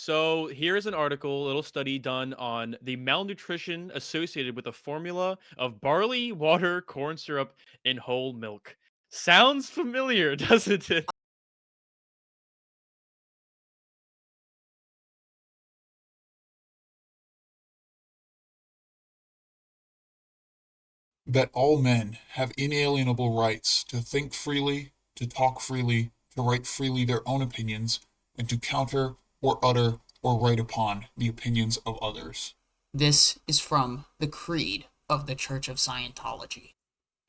So here's an article, a little study done on the malnutrition associated with the formula of barley, water, corn syrup, and whole milk. Sounds familiar, doesn't it? That all men have inalienable rights to think freely, to talk freely, to write freely their own opinions, and to counter or utter or write upon the opinions of others. This is from the Creed of the Church of Scientology.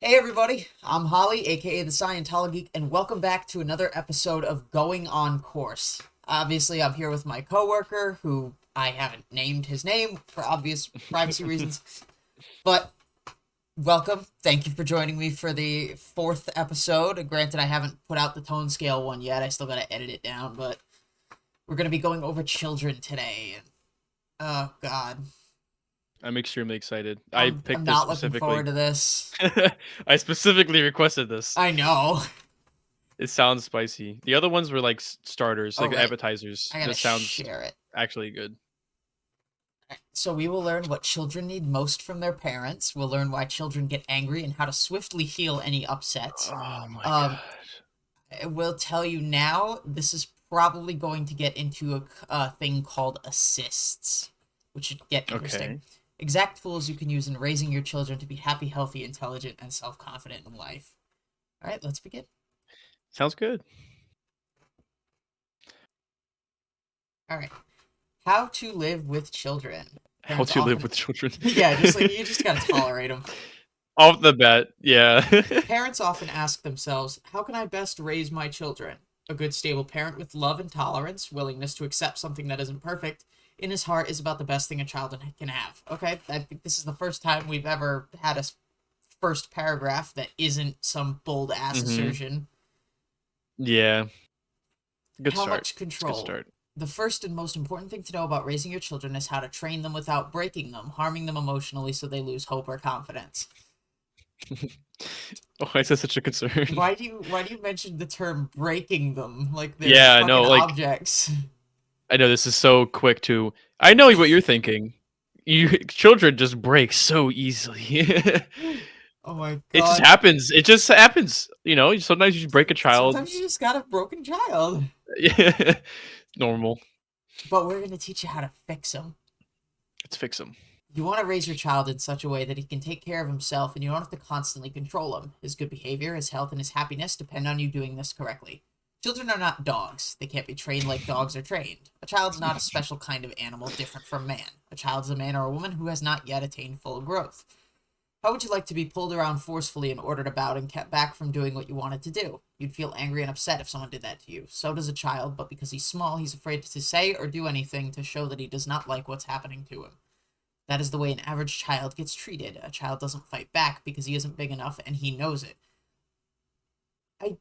Hey everybody, I'm Holly, aka the ScientoloGeek, and welcome back to another episode of Going On Course. Obviously, I'm here with my coworker, who I haven't named his name for obvious privacy reasons, but welcome. Thank you for joining me for the fourth episode. Granted, I haven't put out the tone scale one yet. I still gotta edit it down, but we're gonna be going over children today. Oh God, I'm extremely excited. I I'm picked this not looking forward specifically. to this. I specifically requested this. I know. It sounds spicy. The other ones were like starters, All like right, appetizers. I gotta This sounds share it. actually good. So we will learn what children need most from their parents. We'll learn why children get angry and how to swiftly heal any upsets. Oh my Um, god. I will tell you now, this is probably going to get into a thing called assists, which should get Okay. interesting. Exact tools you can use in raising your children to be happy, healthy, intelligent, and self-confident in life. All right, let's begin. Sounds good. All right. How to live with children. How Parents to live often, with children. yeah, just like you just gotta tolerate them. Off the bat, yeah. Parents often ask themselves, how can I best raise my children? A good, stable parent with love and tolerance, willingness to accept something that isn't perfect, in his heart is about the best thing a child can have. Okay, I think this is the first time we've ever had a first paragraph that isn't some bold ass hmm assertion. Yeah. Good How start. much It's a good control? start. The first and most important thing to know about raising your children is how to train them without breaking them, harming them emotionally so they lose hope or confidence. Why is that such a concern? Why do you mention the term breaking them like they're Yeah, I fucking know. Like, objects? I know this is so quick to. I know what you're thinking. You children just break so easily. Oh my It just god. happens. It just happens. Sometimes you just break a child. Sometimes you just got a broken child. Yeah, normal. But we're going to teach you how to fix them. Let's fix them. You want to raise your child in such a way that he can take care of himself and you don't have to constantly control him. His good behavior, his health, and his happiness depend on you doing this correctly. Children are not dogs. They can't be trained like dogs are trained. A child's not a special kind of animal different from man. A child is a man or a woman who has not yet attained full growth. How would you like to be pulled around forcefully and ordered about and kept back from doing what you wanted to do? You'd feel angry and upset if someone did that to you. So does a child, but because he's small, he's afraid to say or do anything to show that he does not like what's happening to him. That is the way an average child gets treated. A child doesn't fight back because he isn't big enough and he knows it. I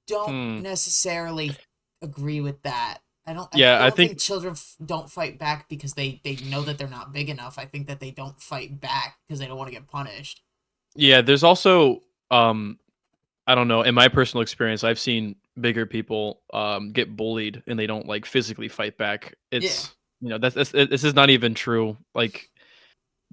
don't Hmm. necessarily agree with that. I Yeah, I don't think. think children don't fight back because they know that they're not big enough. I think that they don't fight back because they don't want to get punished. Yeah, there's also. I don't know. In my personal experience, I've seen bigger people get bullied and they don't like physically fight back. Yeah. This is not even true. Like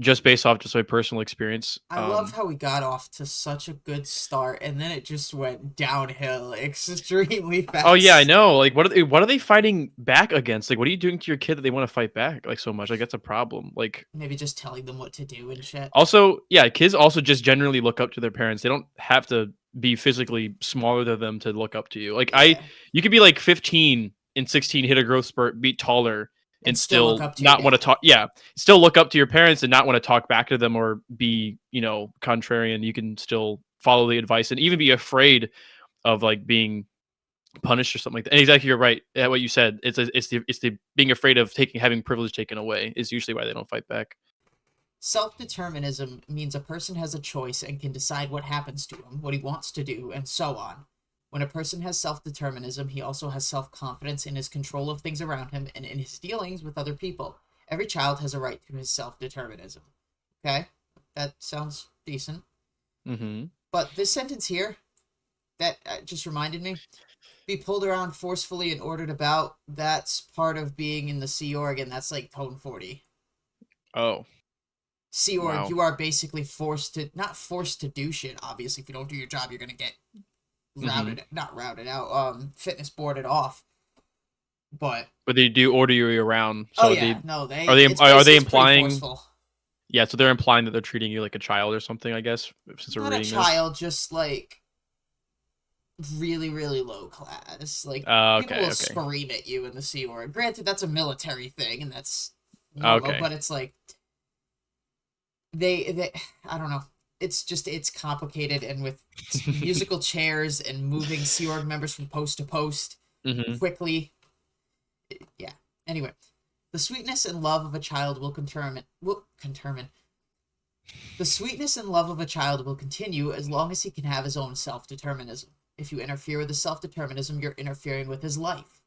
just based off just my personal experience. I love how we got off to such a good start and then it just went downhill extremely Oh yeah, I fast. know. Like what are they fighting back against? Like what are you doing to your kid that they want to fight back like so much? Like that's a problem. Like Maybe just telling them what to do and shit. also, yeah, kids also just generally look up to their parents. They don't have to be physically smaller than them to look up to you. Yeah. You could be like 15 and 16, hit a growth spurt, be taller, And and still look still up to your not want to dad. talk. Yeah, still look up to your parents and not want to talk back to them or be, contrarian. You can still follow the advice and even be afraid of like being punished or something like that. And exactly, you're right. Yeah, what you said. It's the being afraid of having privilege taken away is usually why they don't fight back. Self-determinism means a person has a choice and can decide what happens to him, what he wants to do, and so on. When a person has self-determinism, he also has self-confidence in his control of things around him and in his dealings with other people. Every child has a right to his self-determinism. Okay? That sounds decent. hmm But this sentence here, that just reminded me. Be pulled around forcefully and ordered about. That's part of being in the Sea Org, and that's like tone 40. Oh, Sea Org, wow. you are basically not forced to do shit. Obviously, if you don't do your job, you're gonna get Mm-hmm. not routed out, fitness boarded off. But But they do order you around. oh So yeah, no, are they it's pretty implying? forceful. Yeah, so they're implying that they're treating you like a child or something. I guess since we're Not a reading this. child, just like really, really low class. Like people Okay, will okay, scream at you in the Sea Org. Granted, that's a military thing, and that's normal. okay. But it's like they I don't know. It's complicated, and with musical chairs and moving Sea Org members from post to post Mm-hmm. quickly. Yeah. Anyway, the sweetness and love of a child will determine. The sweetness and love of a child will continue as long as he can have his own self-determinism. If you interfere with his self-determinism, you're interfering with his life.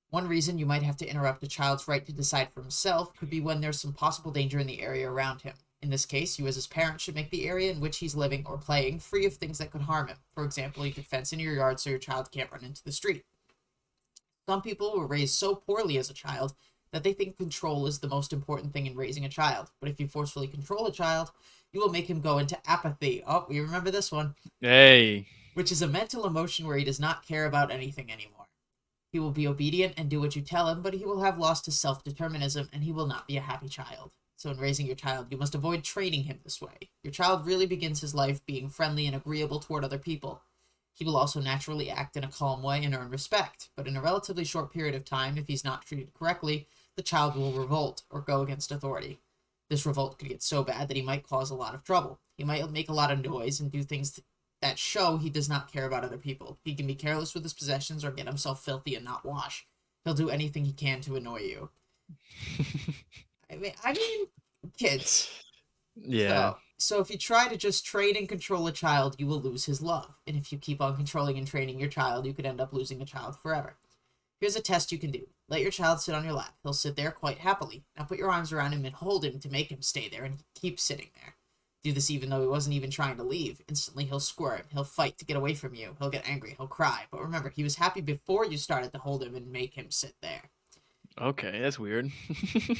One reason you might have to interrupt a child's right to decide for himself could be when there's some possible danger in the area around him. In this case, you as his parent should make the area in which he's living or playing free of things that could harm him. For example, you could fence in your yard so your child can't run into the street. Some people were raised so poorly as a child that they think control is the most important thing in raising a child. But if you forcefully control a child, you will make him go into apathy. Oh, we remember this one, Hey. which is a mental emotion where he does not care about anything anymore. He will be obedient and do what you tell him, but he will have lost his self-determinism and he will not be a happy child. So in raising your child, you must avoid training him this way. Your child really begins his life being friendly and agreeable toward other people. He will also naturally act in a calm way and earn respect, but in a relatively short period of time, if he's not treated correctly, the child will revolt or go against authority. This revolt could get so bad that he might cause a lot of trouble. He might make a lot of noise and do things that show he does not care about other people. He can be careless with his possessions or get himself filthy and not wash. He'll do anything he can to annoy you. I mean, kids. Yeah. So if you try to just train and control a child, you will lose his love. And if you keep on controlling and training your child, you could end up losing a child forever. Here's a test you can do. Let your child sit on your lap. He'll sit there quite happily. Now put your arms around him and hold him to make him stay there, and keep sitting there. Do this even though he wasn't even trying to leave. Instantly he'll squirm. He'll fight to get away from you. He'll get angry. He'll cry. But remember, he was happy before you started to hold him and make him sit there. Okay, that's weird.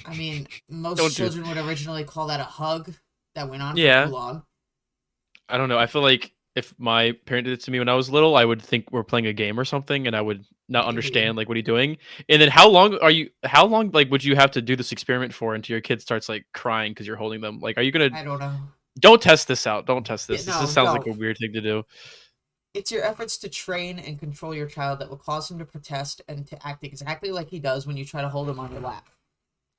I mean, most Don't do. children would originally call that a hug that went on for too Yeah. long. I don't know. I feel like if my parent did it to me when I was little, I would think we're playing a game or something, and I would not Maybe. understand like what are you doing. And then how long are you? How long like would you have to do this experiment for until your kid starts like crying because you're holding them? Like, are you gonna? I don't know. Don't test this out. Don't test Yeah, this. This just no, sounds like don't. a weird thing to do. It's your efforts to train and control your child that will cause him to protest and to act exactly like he does when you try to hold him on your lap.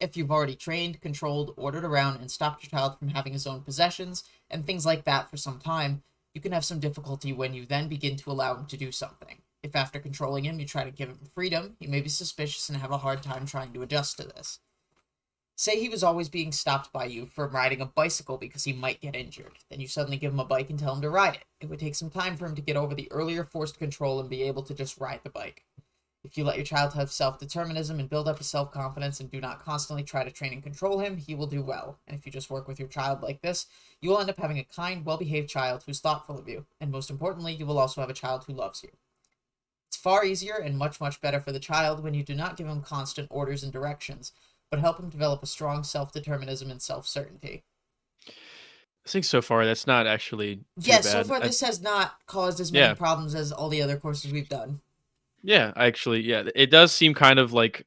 If you've already trained, controlled, ordered around, and stopped your child from having his own possessions and things like that for some time, you can have some difficulty when you then begin to allow him to do something. If after controlling him you try to give him freedom, he may be suspicious and have a hard time trying to adjust to this. Say he was always being stopped by you from riding a bicycle because he might get injured. Then you suddenly give him a bike and tell him to ride it. It would take some time for him to get over the earlier forced control and be able to just ride the bike. If you let your child have self-determinism and build up his self-confidence and do not constantly try to train and control him, he will do well. And if you just work with your child like this, you will end up having a kind, well-behaved child who's thoughtful of you. And most importantly, you will also have a child who loves you. It's far easier and much, much better for the child when you do not give him constant orders and directions, but help him develop a strong self-determinism and self-certainty. I think so far that's not actually too Yes, so bad. far this has not caused as many Yeah, problems as all the other courses we've done. yeah. Actually, yeah. It does seem kind of like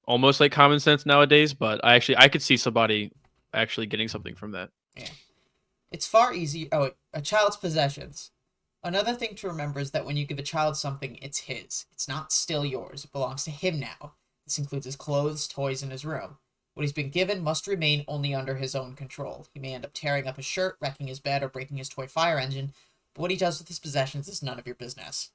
almost like common sense nowadays, but I could see somebody actually getting something from that. Yeah. It's far easier. Oh, a child's possessions. Another thing to remember is that when you give a child something, it's his. It's not still yours. It belongs to him now. This includes his clothes, toys, and his room. What he's been given must remain only under his own control. He may end up tearing up his shirt, wrecking his bed, or breaking his toy fire engine, but what he does with his possessions is none of your business.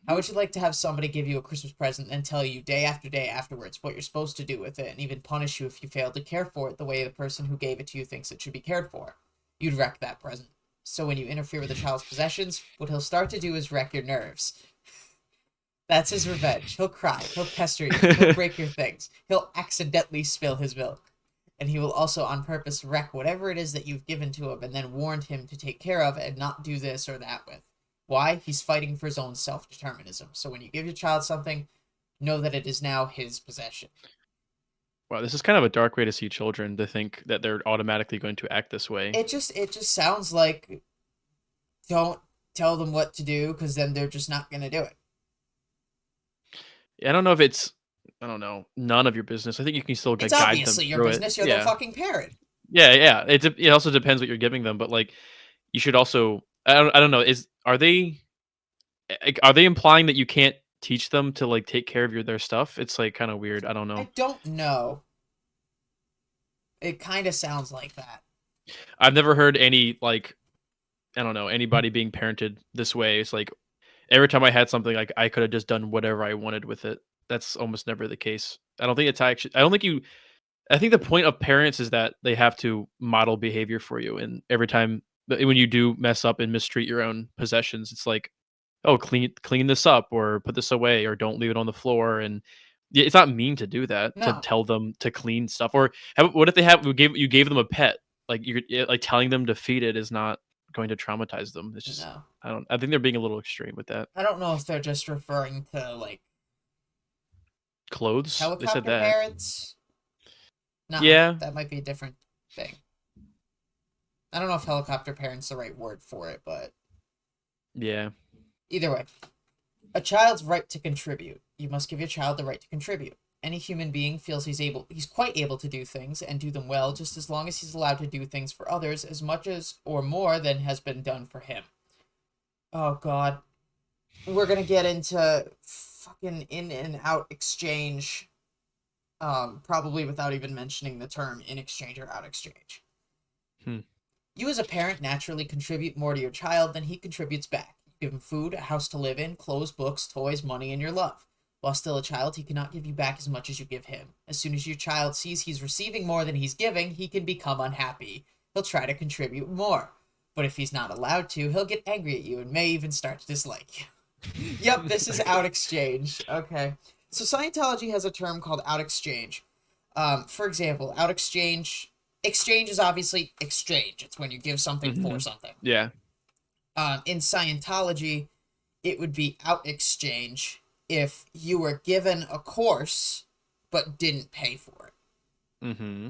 How would you like to have somebody give you a Christmas present and tell you day after day afterwards what you're supposed to do with it and even punish you if you fail to care for it the way the person who gave it to you thinks it should be cared for? You'd wreck that present. So when you interfere with a child's possessions, what he'll start to do is wreck your nerves. That's his revenge. He'll cry. He'll pester you. He'll break your things. He'll accidentally spill his milk. And he will also on purpose wreck whatever it is that you've given to him and then warned him to take care of and not do this or that with. Why? He's fighting for his own self-determinism. So when you give your child something, know that it is now his possession. Wow, this is kind of a dark way to see children, to think that they're automatically going to act this way. It just sounds like don't tell them what to do, because then they're just not gonna do it. I don't know if it's, I don't know, none of your business. I think you can still It's guide them obviously your through it. business. You're the Yeah, fucking parent. yeah. It also depends what you're giving them, but like you should also. I don't know. Are they implying that you can't teach them to like take care of their stuff? It's like kind of weird. I don't know. I don't know. It kind of sounds like that. I've never heard any like, I don't know, anybody being parented this way. It's like every time I had something, like I could have just done whatever I wanted with it. That's almost never the case. I don't think it's actually. I don't think you. I think the point of parents is that they have to model behavior for you, and every time when you do mess up and mistreat your own possessions, it's like, oh, clean this up, or put this away, or don't leave it on the floor. And it's not mean to do that, to No, tell them to clean stuff. Or what if you gave them a pet? Like like telling them to feed it is not going to traumatize them. It's just, no. I think they're being a little extreme with that. I don't know if they're just referring to like Clothes, they said helicopter that. parents. No, Yeah, that might be a different thing. I don't know if helicopter parents the right word for it, but yeah. either way. A child's right to contribute. You must give your child the right to contribute. Any human being feels he's quite able to do things and do them well, just as long as he's allowed to do things for others as much as or more than has been done for him. Oh god. We're gonna get into fucking in and out exchange. Probably without even mentioning the term in exchange or out exchange. Hmm. You as a parent naturally contribute more to your child than he contributes back. You give him food, a house to live in, clothes, books, toys, money, and your love. While still a child, he cannot give you back as much as you give him. As soon as your child sees he's receiving more than he's giving, he can become unhappy. He'll try to contribute more. But if he's not allowed to, he'll get angry at you and may even start to dislike you. Yep, this is out exchange. Okay. So Scientology has a term called out exchange. For example, out exchange. Exchange is obviously exchange. It's when you give something for something. Yeah. In Scientology, it would be out exchange if you were given a course but didn't pay for it. Mm-hmm.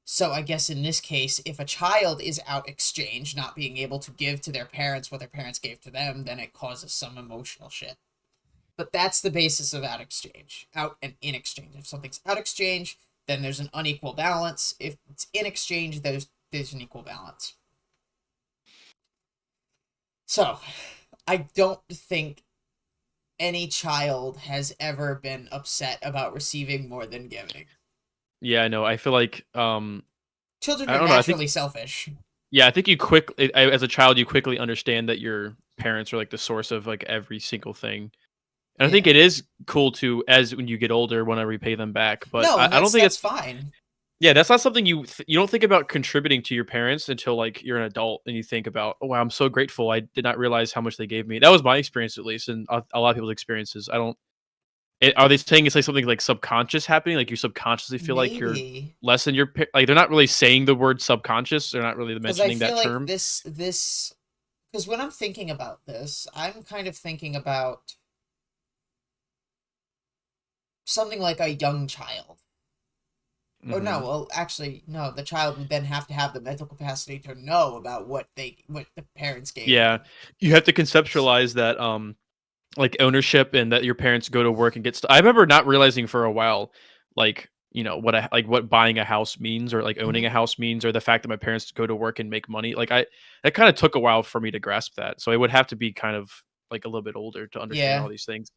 So I guess in this case, if a child is out exchange, not being able to give to their parents what their parents gave to them, then it causes some emotional shit. But that's the basis of out exchange. Out and in exchange. If something's out exchange, then there's an unequal balance. If it's in exchange, there's an equal balance. So, I don't think any child has ever been upset about receiving more than giving. Yeah, I know. I feel like Children I are don't know. naturally selfish. I think you as a child, you quickly understand that your parents are like the source of like every single thing. And I think Yeah. it is cool to, as when you get older, want to repay them back. But No, and I don't think that's it's, fine. yeah, that's not something you don't think about contributing to your parents until like you're an adult and you think about, oh wow, I'm so grateful. I did not realize how much they gave me. That was my experience, at least, and a lot of people's experiences. I don't. Are they saying it's like something like subconscious happening? Like you subconsciously feel like you're Maybe. less than like they're not really saying the word subconscious. They're not really Because I mentioning feel that like term. this because when I'm thinking about this, I'm kind of thinking about something like a young child. Or no, Mhm. well, actually, no. The child would then have to have the mental capacity to know about what the parents gave Yeah, them. you have to conceptualize that like ownership, and that your parents go to work and get stuff. I remember not realizing for a while, like what buying a house means, or like owning Hmm. a house means, or the fact that my parents go to work and make money. Like it kind of took a while for me to grasp that. So it would have to be kind of like a little bit older to understand Yeah, all these things,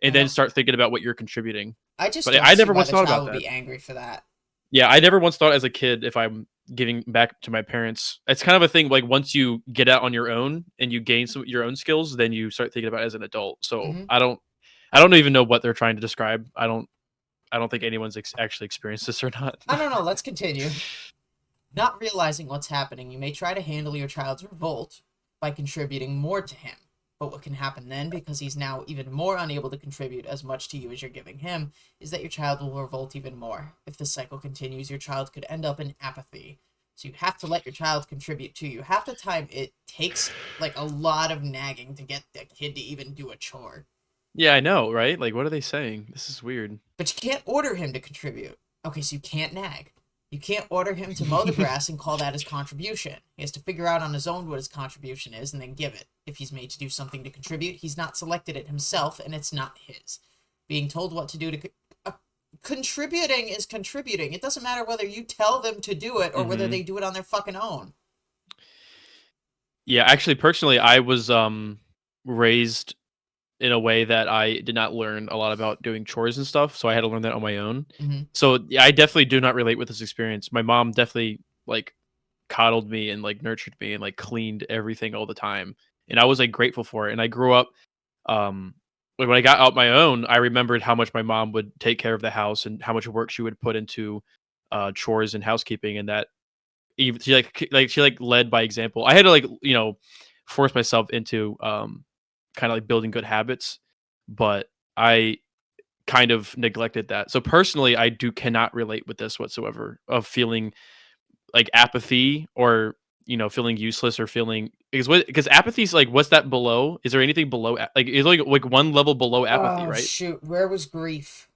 I and then don't. start thinking about what you're contributing. I just But don't I see never why once the thought child about would that. be angry for that. Yeah, I never once thought as a kid if I'm giving back to my parents. It's kind of a thing like once you get out on your own and you gain some your own skills, then you start thinking about it as an adult. So Hmm. I don't even know what they're trying to describe. I don't think anyone's actually experienced this or not. I don't know. Let's continue. Not realizing what's happening, you may try to handle your child's revolt by contributing more to him. But what can happen then, because he's now even more unable to contribute as much to you as you're giving him, is that your child will revolt even more. If the cycle continues, your child could end up in apathy. So you have to let your child contribute to you. Half the time, it takes like a lot of nagging to get the kid to even do a chore. Yeah, I know, right? Like, what are they saying? This is weird. But you can't order him to contribute. Okay, so you can't nag. You can't order him to mow the grass and call that his contribution. He has to figure out on his own what his contribution is and then give it. If he's made to do something to contribute, he's not selected it himself and it's not his. Being told what to do to... contributing is contributing. It doesn't matter whether you tell them to do it or whether they do it on their fucking own. Yeah, actually, personally, I was raised in a way that I did not learn a lot about doing chores and stuff, so I had to learn that on my own. So yeah, I definitely do not relate with this experience. My mom definitely like coddled me and like nurtured me and like cleaned everything all the time, and I was like grateful for it. And I grew up, like, when I got out my own, I remembered how much my mom would take care of the house and how much work she would put into chores and housekeeping, and that even she led by example. I had to like force myself into kind of like building good habits, but I kind of neglected that. So personally, I cannot relate with this whatsoever of feeling like apathy or feeling useless or feeling because apathy is like what's that below? Is there anything below like is like one level below apathy, right? Shoot, where was grief?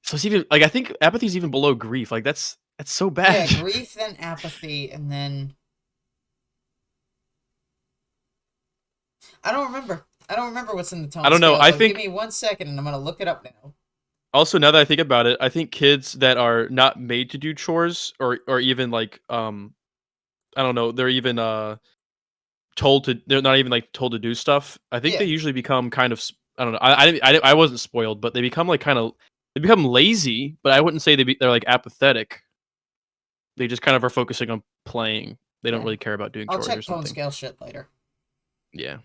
So it's even like I think apathy is even below grief. Like that's so bad. Yeah, grief, then apathy, and then I don't remember what's in the tone. I don't know. Scale, I so think give me 1 second, and I'm gonna look it up now. also, now that I think about it, I think kids that are not made to do chores or even like I don't know, they're even they're not even like told to do stuff. I think Yeah. they usually become kind of I don't know. I wasn't spoiled, but they become like they become lazy, but I wouldn't say they're like apathetic. They just kind of are focusing on playing. They don't really care about doing I'll chores check or tone something. scale shit later. Yeah.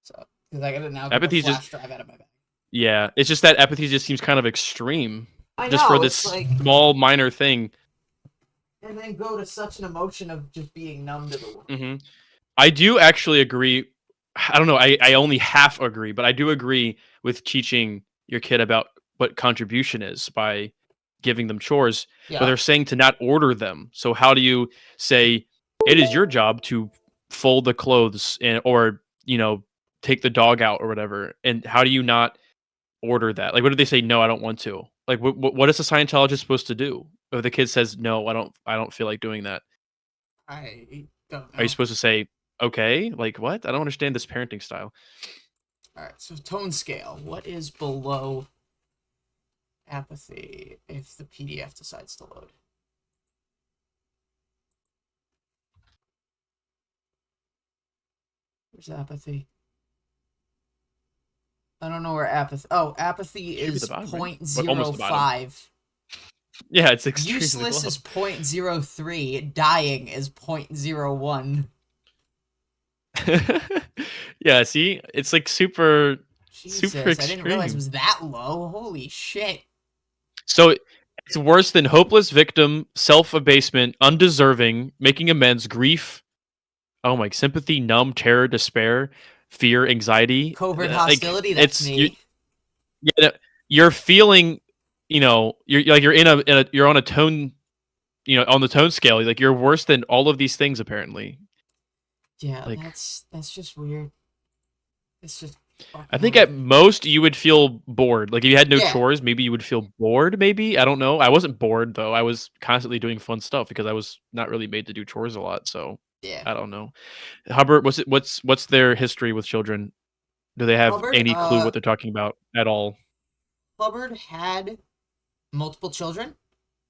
So, because I gotta now get the Apathy's flash just drive out of my bag. yeah, it's just that apathy just seems kind of extreme. I Just know, for it's this like, small minor thing. and then go to such an emotion of just being numb to the world. I do actually agree. I don't know. I only half agree, but I do agree with teaching your kid about what contribution is by giving them chores. But Yeah. they're saying to not order them. So how do you say it is your job to fold the clothes or take the dog out or whatever? And how do you not order that? Like, what do they say? No, I don't want to. Like, what is a Scientologist supposed to do if the kid says no? I don't feel like doing that. I don't know. Are you supposed to say okay? Like what? I don't understand this parenting style. All right, so tone scale. What is below apathy if the PDF decides to load? Where's apathy? I don't know where apathy... Oh, apathy Should be is the bottom, right? 0.05. Almost the bottom. Yeah, it's extremely Useless low. is 0.03. Dying is 0.01. Yeah, see? It's like super Jesus, extreme. I didn't realize it was that low. Holy shit. So it's worse than hopeless victim, self-abasement, undeserving, making amends, grief, oh my, sympathy, numb, terror, despair, fear, anxiety. Covert Like hostility, that's me. You're feeling, you're like you're on a tone, on the tone scale. Like you're worse than all of these things apparently. Yeah, like that's just weird. It's just I think at most you would feel bored. Like if you had no Yeah. chores, maybe you would feel bored. Maybe I don't know. I wasn't bored though. I was constantly doing fun stuff because I was not really made to do chores a lot. So Yeah. I don't know. Hubbard, what's their history with children? Do they have Hubbard, any clue what they're talking about at all? Hubbard had multiple children.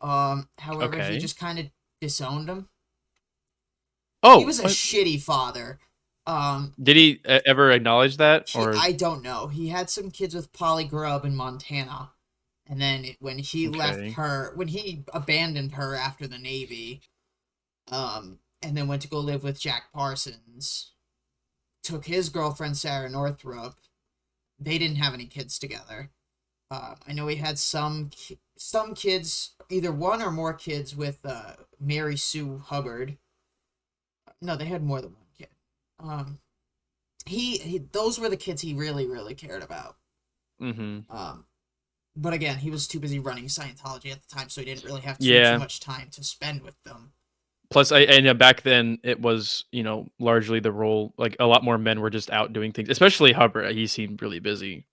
However, he Okay. just kind of disowned them. Oh, He was a shitty father. Did he ever acknowledge that? Or I don't know. He had some kids with Polly Grubb in Montana, and then when he left her, when he abandoned her after the Navy, and then went to go live with Jack Parsons, took his girlfriend Sarah Northrup. They didn't have any kids together. I know he had some kids, either one or more kids with Mary Sue Hubbard. No, they had more than one kid. Those were the kids he really, really cared about. But again, he was too busy running Scientology at the time, so he didn't really have too much time to spend with them. Plus, back then it was, largely the role. Like a lot more men were just out doing things, especially Hubbard. He seemed really busy,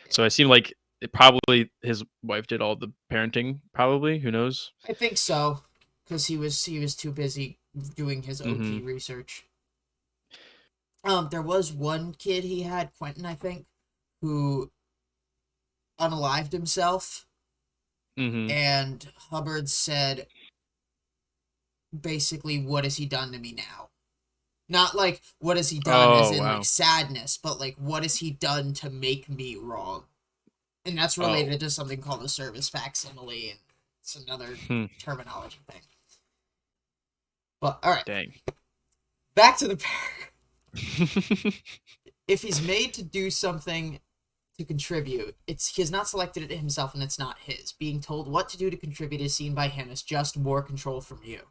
so it seemed like probably his wife did all the parenting. Probably, who knows? I think so, because he was too busy doing his Mm-hmm. OT research. There was one kid he had, Quentin, I think, who unalived himself, Mm-hmm. and Hubbard said, basically, what has he done to me now? Not like, what has he done as Oh in, wow. like, sadness, but, like, what has he done to make me wrong? And that's Oh. related to something called a service facsimile, and it's another terminology thing. But, alright. Dang. Back to the paragraph. If he's made to do something to contribute, he has not selected it himself and it's not his. Being told what to do to contribute is seen by him as just more control from you.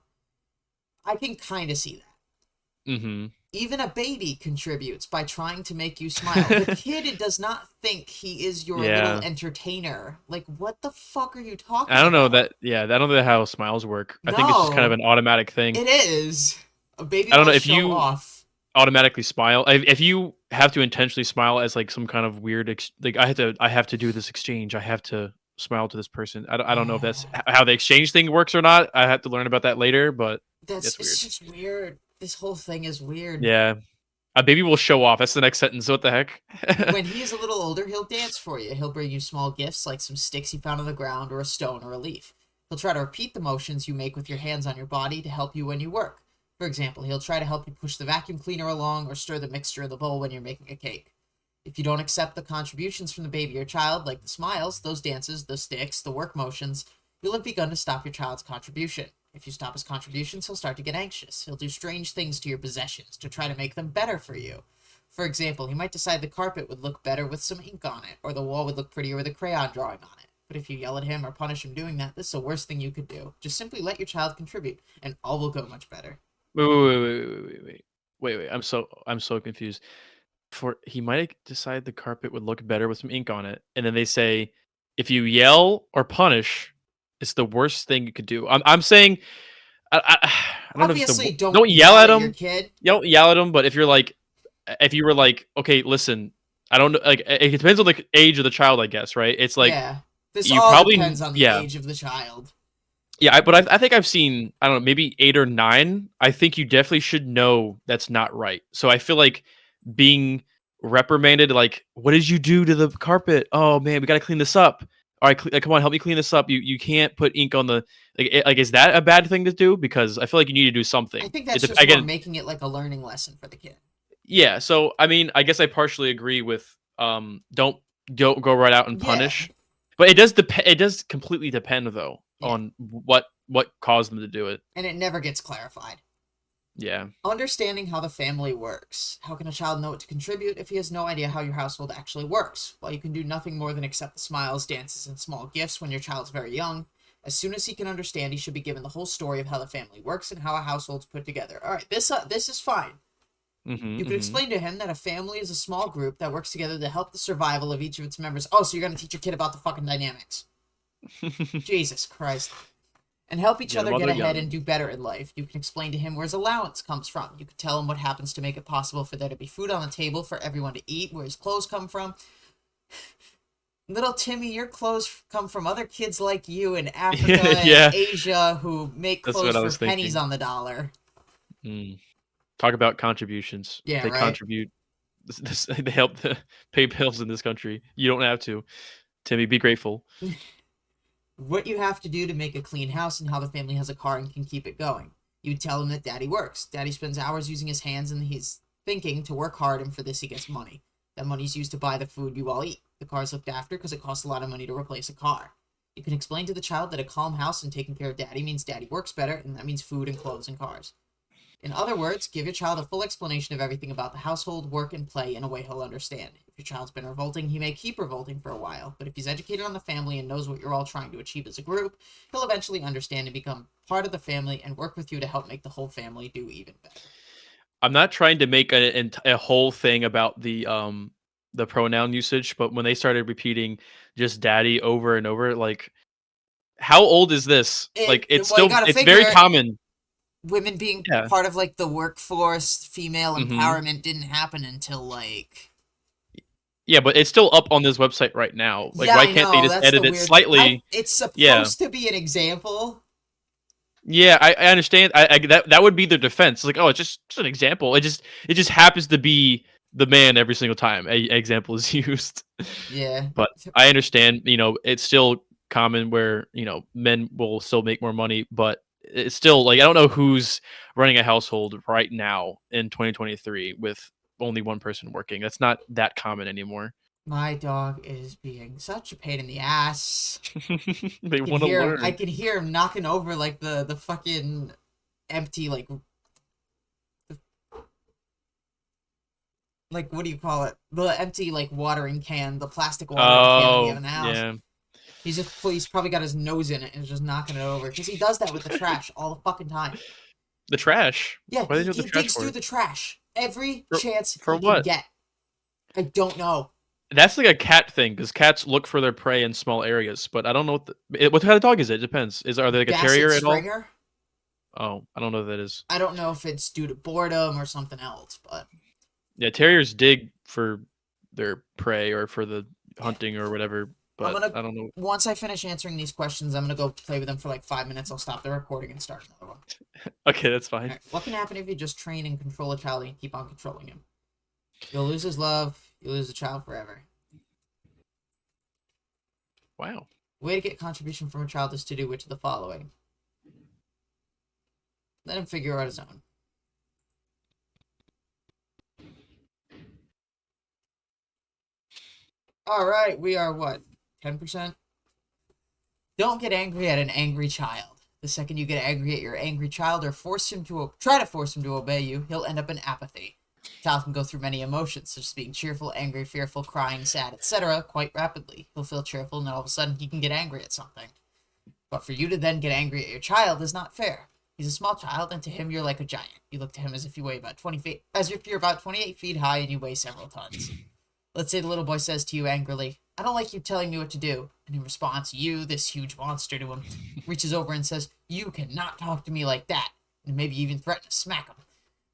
I can kind of see that. Mm-hmm. Even a baby contributes by trying to make you smile. The kid does not think he is your little entertainer. Like, what the fuck are you talking about? I don't know that. Yeah, I don't know how smiles work. I think it's just kind of an automatic thing. It is. A baby I don't know will if show you off. automatically smile. If you have to intentionally smile as like some kind of weird, like I have to do this exchange. I have to smile to this person. I don't know if that's how the exchange thing works or not. I have to learn about that later, but it's weird. It's just weird. This whole thing is weird. Yeah. A baby will show off. That's the next sentence. What the heck? When he is a little older, he'll dance for you. He'll bring you small gifts like some sticks he found on the ground or a stone or a leaf. He'll try to repeat the motions you make with your hands on your body to help you when you work. For example, he'll try to help you push the vacuum cleaner along or stir the mixture in the bowl when you're making a cake. If you don't accept the contributions from the baby or child, like the smiles, those dances, the sticks, the work motions, you'll have begun to stop your child's contribution. If you stop his contributions, he'll start to get anxious. He'll do strange things to your possessions to try to make them better for you. For example, he might decide the carpet would look better with some ink on it, or the wall would look prettier with a crayon drawing on it. But if you yell at him or punish him doing that, this is the worst thing you could do. Just simply let your child contribute, and all will go much better. Wait. I'm so confused. He might decide the carpet would look better with some ink on it, and then they say, if you yell or punish, it's the worst thing you could do. I'm saying, I don't Obviously, know if don't yell at him. your kid. Don't yell at him. But if you were like, okay, listen, I don't know. Like, it depends on the age of the child, I guess, right? It's like, this you all probably depends on the age of the child. Yeah, but I think I've seen, I don't know, maybe 8 or 9. I think you definitely should know that's not right. So I feel like being reprimanded, like, what did you do to the carpet? Oh man, we got to clean this up. All right, come on, help me clean this up. You can't put ink on the, like, is that a bad thing to do? Because I feel like you need to do something. I think that's just more making it like a learning lesson for the kid. Yeah, so I mean, I guess I partially agree with don't go right out and punish. But it does completely depend though on what caused them to do it. And it never gets clarified. Yeah. Understanding how the family works. How can a child know what to contribute if he has no idea how your household actually works? Well, you can do nothing more than accept the smiles, dances, and small gifts when your child's very young. As soon as he can understand, he should be given the whole story of how the family works and how a household's put together. All right, this is fine. You can explain to him that a family is a small group that works together to help the survival of each of its members. Oh, so you're going to teach your kid about the fucking dynamics. Jesus Christ. And help each other get ahead and do better in life. You can explain to him where his allowance comes from. You can tell him what happens to make it possible for there to be food on the table for everyone to eat, where his clothes come from. Little Timmy, your clothes come from other kids like you in Africa and Asia who make clothes for pennies on the dollar. Talk about contributions. Yeah, they contribute. They help pay bills in this country. You don't have to. Timmy, be grateful. What you have to do to make a clean house and how the family has a car and can keep it going. You tell him that Daddy works. Daddy spends hours using his hands and he's thinking to work hard, and for this he gets money. That money's used to buy the food you all eat. The car's looked after because it costs a lot of money to replace a car. You can explain to the child that a calm house and taking care of Daddy means Daddy works better, and that means food and clothes and cars. In other words, give your child a full explanation of everything about the household, work, and play in a way he'll understand. If your child's been revolting, he may keep revolting for a while, but if he's educated on the family and knows what you're all trying to achieve as a group, he'll eventually understand and become part of the family and work with you to help make the whole family do even better. I'm not trying to make a whole thing about the pronoun usage, but when they started repeating just Daddy over and over, like, how old is this? It's very common. women being Yeah. part of like the workforce, female Mhm. empowerment didn't happen until like. Yeah, but it's still up on this website right now. Like, Yeah, why I can't they know. just That's the edit it weird thing. slightly? It's Yeah. supposed to be an example. Yeah, I understand. That would be their defense. It's like, oh, it's just an example. It just happens to be the man every single time a example is used. Yeah. But I understand, it's still common where, men will still make more money, but it's still like I don't know who's running a household right now in 2023 with only one person working. That's not that common anymore. My dog is being such a pain in the ass. They I can want to hear him. I learn. can hear him knocking over like the fucking empty like what do you call it? The empty like watering can, the plastic watering can that we have Oh, in the house. yeah. He's probably got his nose in it and is just knocking it over because he does that with the trash all the fucking time. The trash. Yeah, Why do they do the he trash digs for? through the trash every For, chance for he can what? get. I don't know. That's like a cat thing because cats look for their prey in small areas. But I don't know what kind of dog is it? It depends. Are they like a Basset terrier at all? Stringer. Oh, I don't know what that is. I don't know if it's due to boredom or something else, but Yeah, terriers dig for their prey or for the yeah. hunting or whatever. I'm But gonna I don't know. once I finish answering these questions, I'm gonna go play with him for like 5 minutes. I'll stop the recording and start another one. Okay, that's fine. Alright, what can happen if you just train and control a child and keep on controlling him? You'll lose his love. You'll lose the child forever. Wow. Way to get contribution from a child is to do which of the following. Let him figure out his own. Alright, we are what? 10%? Don't get angry at an angry child. The second you get angry at your angry child or try to force him to obey you, he'll end up in apathy. The child can go through many emotions, such as being cheerful, angry, fearful, crying, sad, etc., quite rapidly. He'll feel cheerful, and then all of a sudden he can get angry at something. But for you to then get angry at your child is not fair. He's a small child, and to him you're like a giant. You look to him as if you weigh about 20 feet, as if you're about 28 feet high and you weigh several tons. Let's say the little boy says to you angrily, "I don't like you telling me what to do." And in response, you, this huge monster to him, reaches over and says, "You cannot talk to me like that." And maybe even threaten to smack him.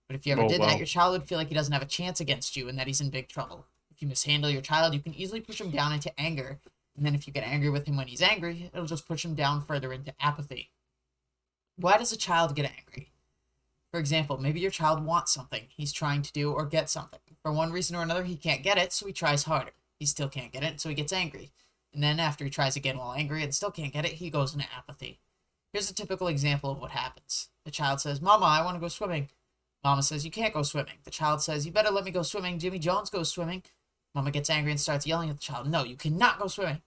But if you ever Oh, did that, wow. your child would feel like he doesn't have a chance against you and that he's in big trouble. If you mishandle your child, you can easily push him down into anger. And then if you get angry with him when he's angry, it'll just push him down further into apathy. Why does a child get angry? For example, maybe your child wants something he's trying to do or get something. For one reason or another, he can't get it, so he tries harder. He still can't get it, so he gets angry. And then after he tries again while angry and still can't get it, he goes into apathy. Here's a typical example of what happens. The child says, "Mama, I want to go swimming." Mama says, "You can't go swimming." The child says, "You better let me go swimming. Jimmy Jones goes swimming." Mama gets angry and starts yelling at the child, "No, you cannot go swimming."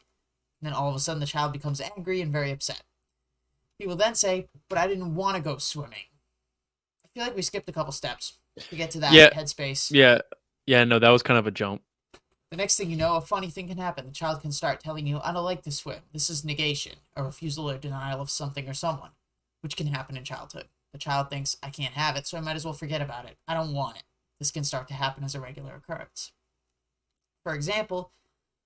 And then all of a sudden the child becomes angry and very upset. He will then say, "But I didn't want to go swimming." I feel like we skipped a couple steps to get to that Yeah. headspace. Yeah. No, that was kind of a jump. The next thing you know, a funny thing can happen. The child can start telling you, "I don't like to swim." This is negation, a refusal or denial of something or someone, which can happen in childhood. The child thinks, "I can't have it, so I might as well forget about it. I don't want it." This can start to happen as a regular occurrence. For example,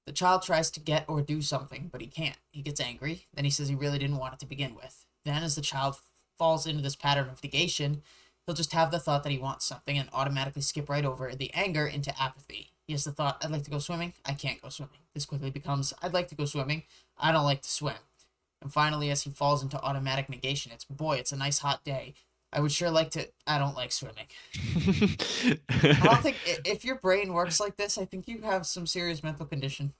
the child tries to get or do something, but he can't. He gets angry. Then he says he really didn't want it to begin with. Then, as the child falls into this pattern of negation, he'll just have the thought that he wants something and automatically skip right over the anger into apathy. He has the thought, "I'd like to go swimming. I can't go swimming." This quickly becomes, "I'd like to go swimming. I don't like to swim." And finally, as he falls into automatic negation, it's, "Boy, it's a nice hot day. I would sure like to. I don't like swimming." I don't think if your brain works like this, I think you have some serious mental condition.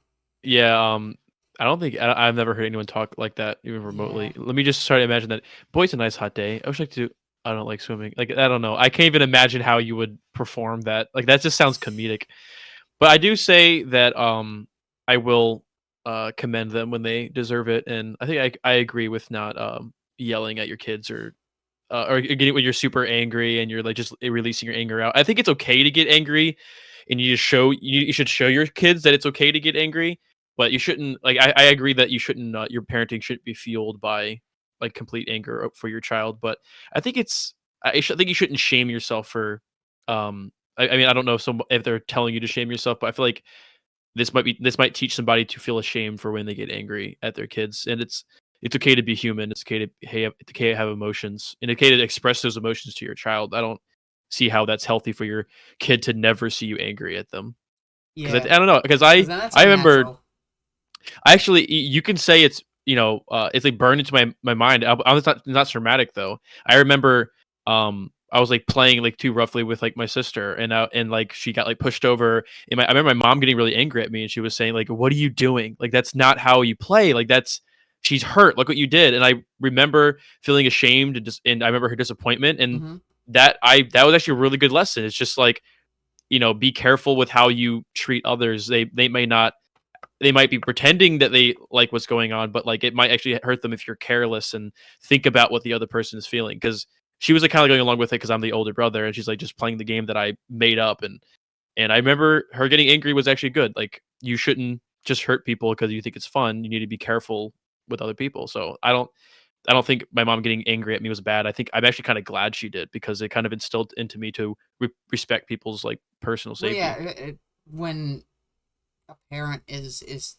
Yeah, I don't think I've never heard anyone talk like that even remotely. Yeah. Let me just try to imagine that. Boy, it's a nice hot day. I wish I could do. I don't like swimming. Like I don't know. I can't even imagine how you would perform that. Like that just sounds comedic. But I do say that I will commend them when they deserve it, and I think I agree with not yelling at your kids or getting when you're super angry and you're like just releasing your anger out. I think it's okay to get angry, and you should show your kids that it's okay to get angry, but you shouldn't like. I agree that you shouldn't. Your parenting shouldn't be fueled by like complete anger for your child, but I think I think you shouldn't shame yourself for. I mean, I don't know if they're telling you to shame yourself, but I feel like this might teach somebody to feel ashamed for when they get angry at their kids, and it's okay to be human. It's okay to have emotions, and it's okay to express those emotions to your child. I don't see how that's healthy for your kid to never see you angry at them. Because Yeah, I don't know. Because because then that's I remember unnatural. I actually you can say it's it's like burned into my mind. I was not traumatic though. I remember I was like playing like too roughly with like my sister, and like she got like pushed over. And I remember my mom getting really angry at me, and she was saying like, "What are you doing? Like that's not how you play. Like that's she's hurt. Look what you did." And I remember feeling ashamed and I remember her disappointment, and Hmm. that was actually a really good lesson. It's just like be careful with how you treat others. They might be pretending that they like what's going on, but like it might actually hurt them if you're careless and think about what the other person is feeling. Because she was like kind of going along with it because I'm the older brother, and she's like just playing the game that I made up. And I remember her getting angry was actually good. Like you shouldn't just hurt people because you think it's fun. You need to be careful with other people. So I don't think my mom getting angry at me was bad. I think I'm actually kind of glad she did because it kind of instilled into me to respect people's like personal Well, yeah, safety. when a parent is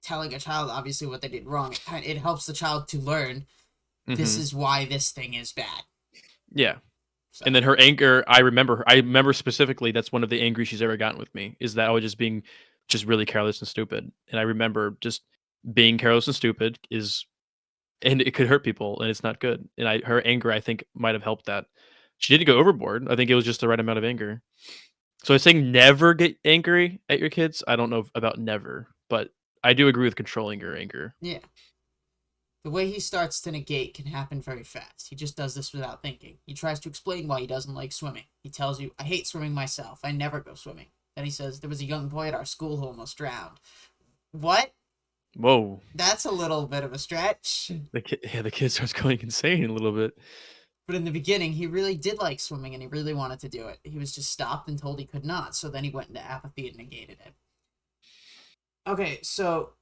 telling a child obviously what they did wrong, it helps the child to learn this Hmm. is why this thing is bad. Yeah. So And then her anger, I remember specifically that's one of the angry she's ever gotten with me is that I was just being just really careless and stupid. And I remember just being careless and stupid and it could hurt people and it's not good. And her anger I think might have helped that. She didn't go overboard. I think it was just the right amount of anger. So I was saying never get angry at your kids. I don't know about never, but I do agree with controlling your anger. yeah, the way he starts to negate can happen very fast. He just does this without thinking. He tries to explain why he doesn't like swimming. He tells you, "I hate swimming myself. I never go swimming." Then he says, "There was a young boy at our school who almost drowned." What? Whoa. That's a little bit of a stretch. The kid starts going insane a little bit. But in the beginning, he really did like swimming and he really wanted to do it. He was just stopped and told he could not, so then he went into apathy and negated it. Okay, so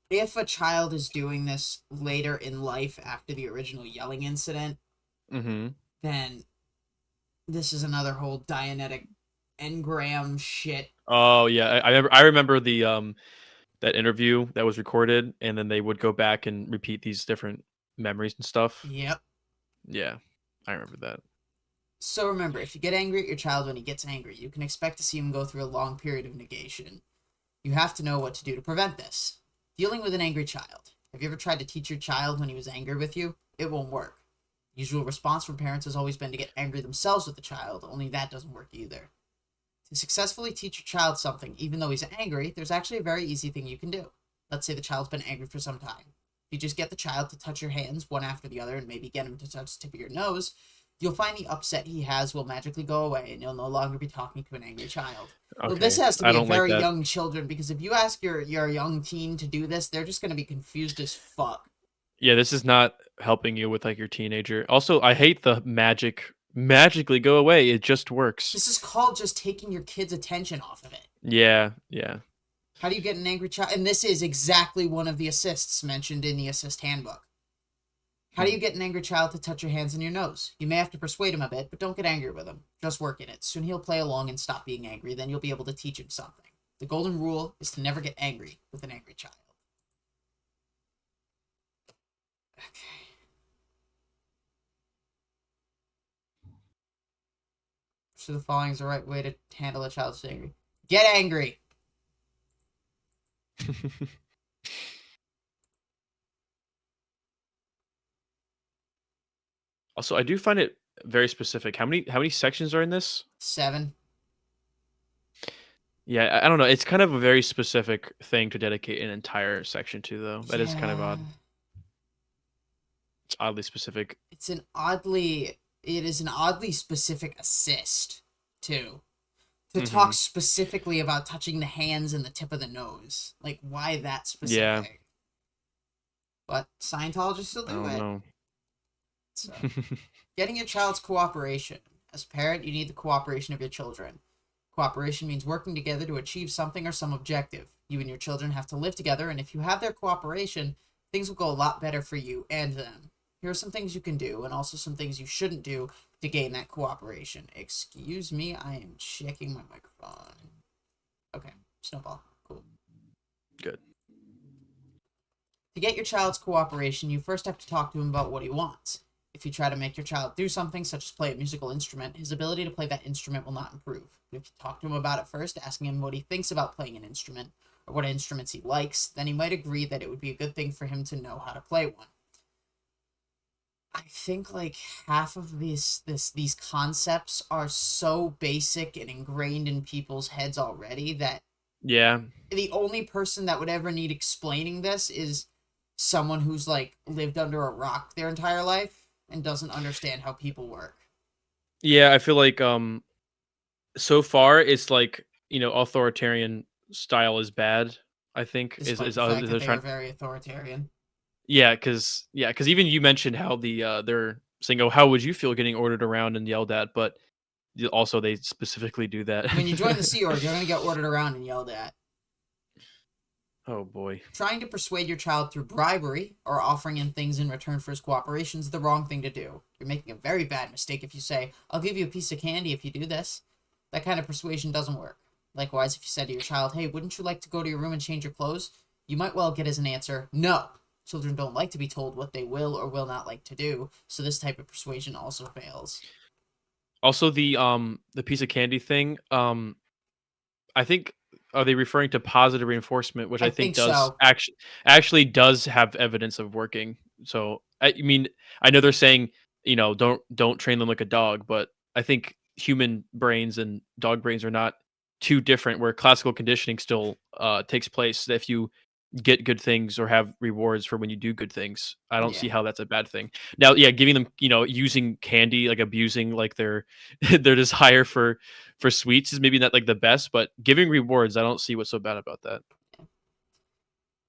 if a child is doing this later in life after the original yelling incident, Mhm. then this is another whole Dianetic engram shit. Oh yeah, I remember the that interview that was recorded, and then they would go back and repeat these different memories and stuff. Yep. Yeah, I remember that. So remember, if you get angry at your child when he gets angry, you can expect to see him go through a long period of negation. You have to know what to do to prevent this. Dealing with an angry child. Have you ever tried to teach your child when he was angry with you? It won't work. The usual response from parents has always been to get angry themselves with the child, only that doesn't work either. To successfully teach your child something, even though he's angry, there's actually a very easy thing you can do. Let's say the child's been angry for some time. If you just get the child to touch your hands one after the other and maybe get him to touch the tip of your nose, you'll find the upset he has will magically go away and you'll no longer be talking to an angry child. Well, this Okay, has to I be a don't like very that. young children because if you ask your young teen to do this, they're just going to be confused as fuck. Yeah, this is not helping you with like your teenager. Also, I hate the magically go away. It just works. This is called just taking your kid's attention off of it. Yeah, yeah. How do you get an angry child? And this is exactly one of the assists mentioned in the assist handbook. How do you get an angry child to touch your hands and your nose? You may have to persuade him a bit, but don't get angry with him. Just work in it. Soon he'll play along and stop being angry. Then you'll be able to teach him something. The golden rule is to never get angry with an angry child. Okay. So the following is the right way to handle a child's angry. Get angry. Also, I do find it very specific. How many sections are in this? 7. Yeah, I don't know. It's kind of a very specific thing to dedicate an entire section to, though. That is kind of Yeah. odd. It's oddly specific. It is an oddly specific assist, too. To talk Hmm. specifically about touching the hands and the tip of the nose. Like, why that Yeah, specific? But Scientologists still I do don't it. know. So, getting your child's cooperation. As a parent, you need the cooperation of your children. Cooperation means working together to achieve something or some objective. You and your children have to live together, and if you have their cooperation, things will go a lot better for you and them. Here are some things you can do, and also some things you shouldn't do to gain that cooperation. Excuse me, I am checking my microphone. Okay, Snowball. Cool. Good. To get your child's cooperation, you first have to talk to him about what he wants. If you try to make your child do something, such as play a musical instrument, his ability to play that instrument will not improve. But if you talk to him about it first, asking him what he thinks about playing an instrument, or what instruments he likes, then he might agree that it would be a good thing for him to know how to play one. I think like half of these concepts are so basic and ingrained in people's heads already that Yeah. the only person that would ever need explaining this is someone who's like lived under a rock their entire life and doesn't understand how people work. Yeah, I feel like so far it's like, authoritarian style is bad, I think. Despite Is the fact that they're they are trying. very authoritarian. Cuz even you mentioned how they're saying, "Oh, how would you feel getting ordered around and yelled at?" But also they specifically do that. When you join the Sea Org, you're going to get ordered around and yelled at. Oh boy. Trying to persuade your child through bribery or offering him things in return for his cooperation is the wrong thing to do. You're making a very bad mistake if you say, I'll give you a piece of candy if you do this. That kind of persuasion doesn't work. Likewise, if you said to your child, hey, wouldn't you like to go to your room and change your clothes? You might well get as an answer, no. Children don't like to be told what they will or will not like to do, so this type of persuasion also fails. Also the piece of candy thing, I think, are they referring to positive reinforcement, which I I think think does so. actually does have evidence of working. So I mean, I know they're saying, don't train them like a dog, but I think human brains and dog brains are not too different. Where classical conditioning still takes place. If you get good things or have rewards for when you do good things, I don't Yeah. see how that's a bad thing. Now, yeah, giving them, using candy, like abusing like their their desire for sweets is maybe not like the best, but giving rewards, I don't see what's so bad about that.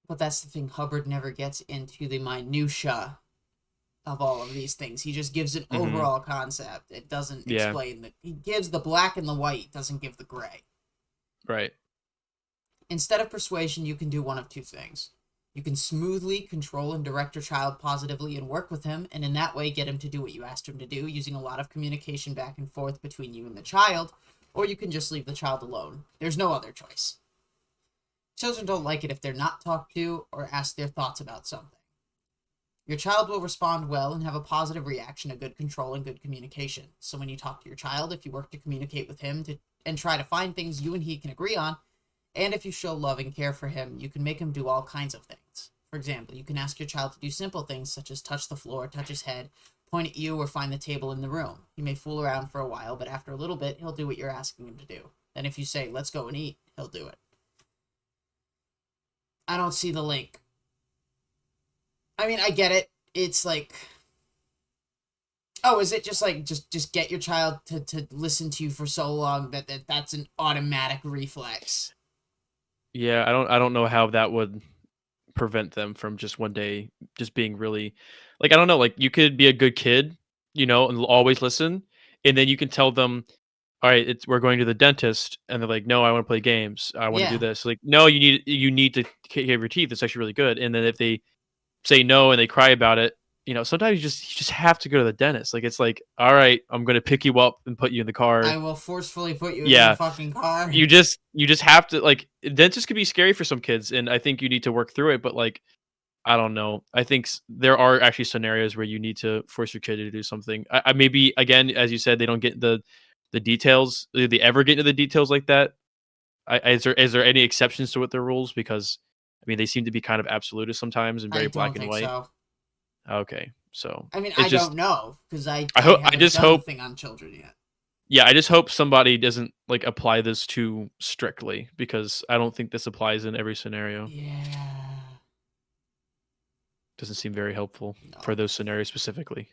But that's the thing, Hubbard never gets into the minutia of all of these things. He just gives an Hmm. overall concept. It doesn't Yeah, explain he gives the black and the white, doesn't give the gray. right. Instead of persuasion, you can do one of two things. You can smoothly control and direct your child positively and work with him, and in that way get him to do what you asked him to do, using a lot of communication back and forth between you and the child, or you can just leave the child alone. There's no other choice. Children don't like it if they're not talked to or asked their thoughts about something. Your child will respond well and have a positive reaction to good control and good communication. So when you talk to your child, if you work to communicate with him and try to find things you and he can agree on, and if you show love and care for him, you can make him do all kinds of things. For example, you can ask your child to do simple things such as touch the floor, touch his head, point at you, or find the table in the room. He may fool around for a while, but after a little bit, he'll do what you're asking him to do. Then if you say, let's go and eat, he'll do it. I don't see the link. I mean, I get it. It's like, oh, is it just like just get your child to listen to you for so long that's an automatic reflex? Yeah, I don't know how that would prevent them from just one day just being really, like, I don't know, like you could be a good kid, and always listen, and then you can tell them, all right, we're going to the dentist, and they're like, no, I want to play games, I want to do Yeah, this. Like, no, you need to take care of your teeth. It's actually really good. And then if they say no and they cry about it, sometimes you just have to go to the dentist. Like, it's like, all right, I'm gonna pick you up and put you in the car. I will forcefully put you in the Yeah, fucking car. you just have to, like, dentists could be scary for some kids, and I think you need to work through it. But like, I don't know. I think there are actually scenarios where you need to force your kid to do something. I maybe, again, as you said, they don't get the details. Do they ever get into the details like that? Is there any exceptions to what their rules? Because I mean, they seem to be kind of absolutist sometimes and I very black don't and think white. so. Okay, so I mean, it's I don't just, know because I I I hope I haven't just done the hope thing on children yet. yeah, I just hope somebody doesn't like apply this too strictly, because I don't think this applies in every scenario. Yeah. Doesn't seem very helpful for No. those scenarios specifically.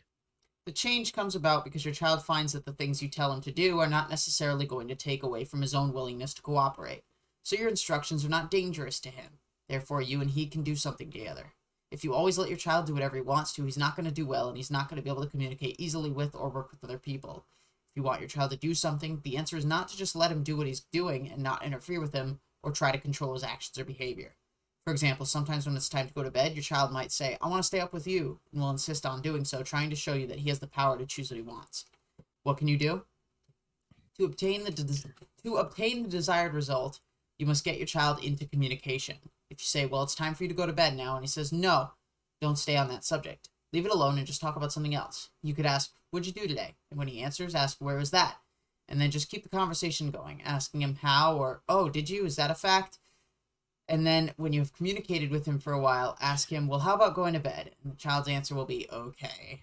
The change comes about because your child finds that the things you tell him to do are not necessarily going to take away from his own willingness to cooperate. So your instructions are not dangerous to him. Therefore, you and he can do something together. If you always let your child do whatever he wants to, he's not going to do well and he's not going to be able to communicate easily with or work with other people. If you want your child to do something, the answer is not to just let him do what he's doing and not interfere with him or try to control his actions or behavior. For example, sometimes when it's time to go to bed, your child might say, I want to stay up with you, and will insist on doing so, trying to show you that he has the power to choose what he wants. What can you do? To obtain the desired result, You must get your child into communication. If you say, well, it's time for you to go to bed now, and he says, no, don't stay on that subject. Leave it alone and just talk about something else. You could ask, what'd you do today? And when he answers, ask, where was that? And then just keep the conversation going, asking him how, or, oh, did you? Is that a fact? And then when you've communicated with him for a while, ask him, well, how about going to bed? And the child's answer will be, okay.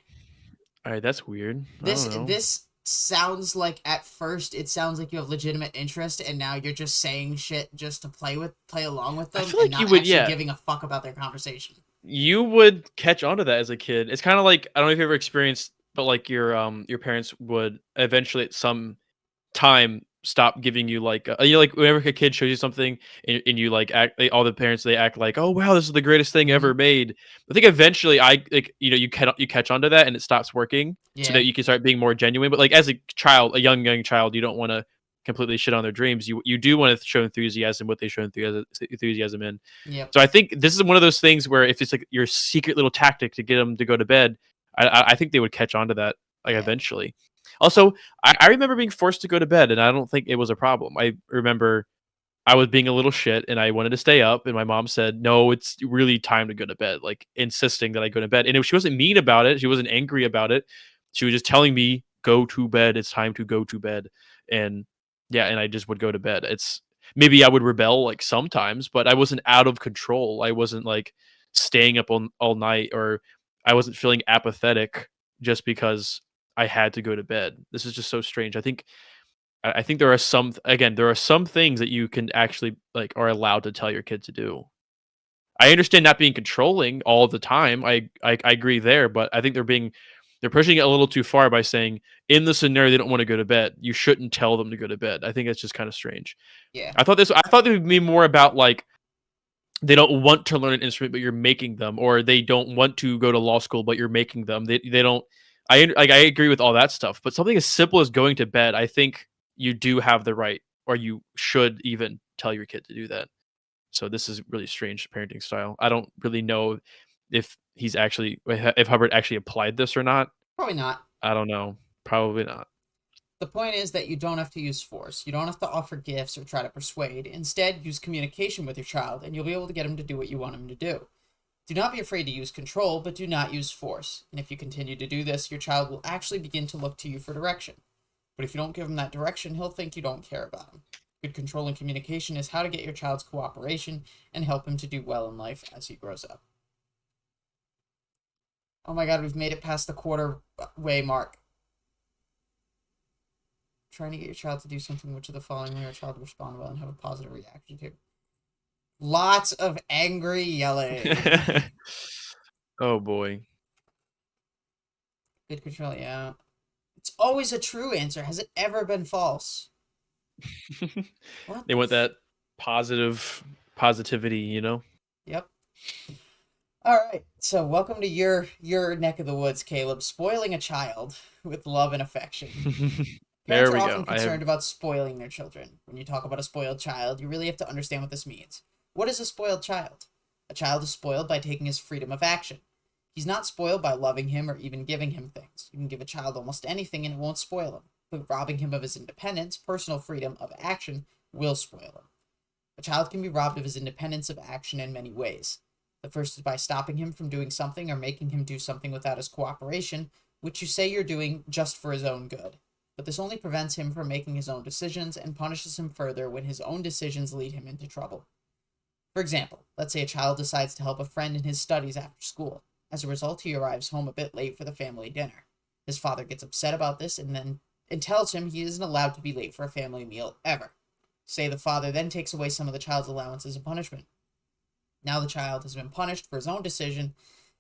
All right, that's weird. I don't know. This sounds like, at first it sounds like you have legitimate interest, and now you're just saying shit just to play along with them, I feel like and not you would, actually yeah. giving a fuck about their conversation. You would catch on to that as a kid. It's kind of like, I don't know if you ever experienced, but like your parents would eventually at some time stop giving you like you know, like whenever a kid shows you something and you like all the parents, they act like, oh wow, this is the greatest thing ever made. I think eventually you catch on to that and it stops working, so Yeah. that you can start being more genuine. But like as a child, a young child, you don't want to completely shit on their dreams. You do want to show enthusiasm, what they show enthusiasm in. Yep. So I think this is one of those things where if it's like your secret little tactic to get them to go to bed, I think they would catch on to that like Yeah. eventually. Also, I remember being forced to go to bed, and I don't think it was a problem. I remember I was being a little shit, and I wanted to stay up, and my mom said, "No, it's really time to go to bed," like insisting that I go to bed. And if she wasn't mean about it, she wasn't angry about it. She was just telling me, "Go to bed. It's time to go to bed." And yeah, and I just would go to bed. It's maybe I would rebel like sometimes, but I wasn't out of control. I wasn't like staying up all night, or I wasn't feeling apathetic just because I had to go to bed. This is just so strange. I think there are some things that you can actually like are allowed to tell your kid to do. I understand not being controlling all the time. I agree there, but I think they're pushing it a little too far by saying in the scenario they don't want to go to bed, you shouldn't tell them to go to bed. I think that's just kind of strange. Yeah. I thought it would be more about like they don't want to learn an instrument, but you're making them, or they don't want to go to law school, but you're making them. They don't. I agree with all that stuff, but something as simple as going to bed, I think you do have the right, or you should even tell your kid to do that. So this is really strange parenting style. I don't really know if if Hubbard actually applied this or not. Probably not. I don't know. Probably not. The point is that you don't have to use force. You don't have to offer gifts or try to persuade. Instead, use communication with your child, and you'll be able to get him to do what you want him to do. Do not be afraid to use control, but do not use force. And if you continue to do this, your child will actually begin to look to you for direction. But if you don't give him that direction, he'll think you don't care about him. Good control and communication is how to get your child's cooperation and help him to do well in life as he grows up. Oh my god, we've made it past the quarter way mark. Trying to get your child to do something which of the following your child will respond well and have a positive reaction to. Lots of angry yelling. Oh boy. Good control, yeah. It's always a true answer. Has it ever been false? They want that positivity, you know? Yep. All right. So welcome to your neck of the woods, Kaleb. Spoiling a child with love and affection. There Parents we are go. often concerned about spoiling their children. When you talk about a spoiled child, you really have to understand what this means. What is a spoiled child? A child is spoiled by taking his freedom of action. He's not spoiled by loving him or even giving him things. You can give a child almost anything and it won't spoil him. But robbing him of his independence, personal freedom of action, will spoil him. A child can be robbed of his independence of action in many ways. The first is by stopping him from doing something or making him do something without his cooperation, which you say you're doing just for his own good. But this only prevents him from making his own decisions and punishes him further when his own decisions lead him into trouble. For example, let's say a child decides to help a friend in his studies after school. As a result, he arrives home a bit late for the family dinner. His father gets upset about this and tells him he isn't allowed to be late for a family meal ever. Say the father then takes away some of the child's allowance as a punishment. Now the child has been punished for his own decision,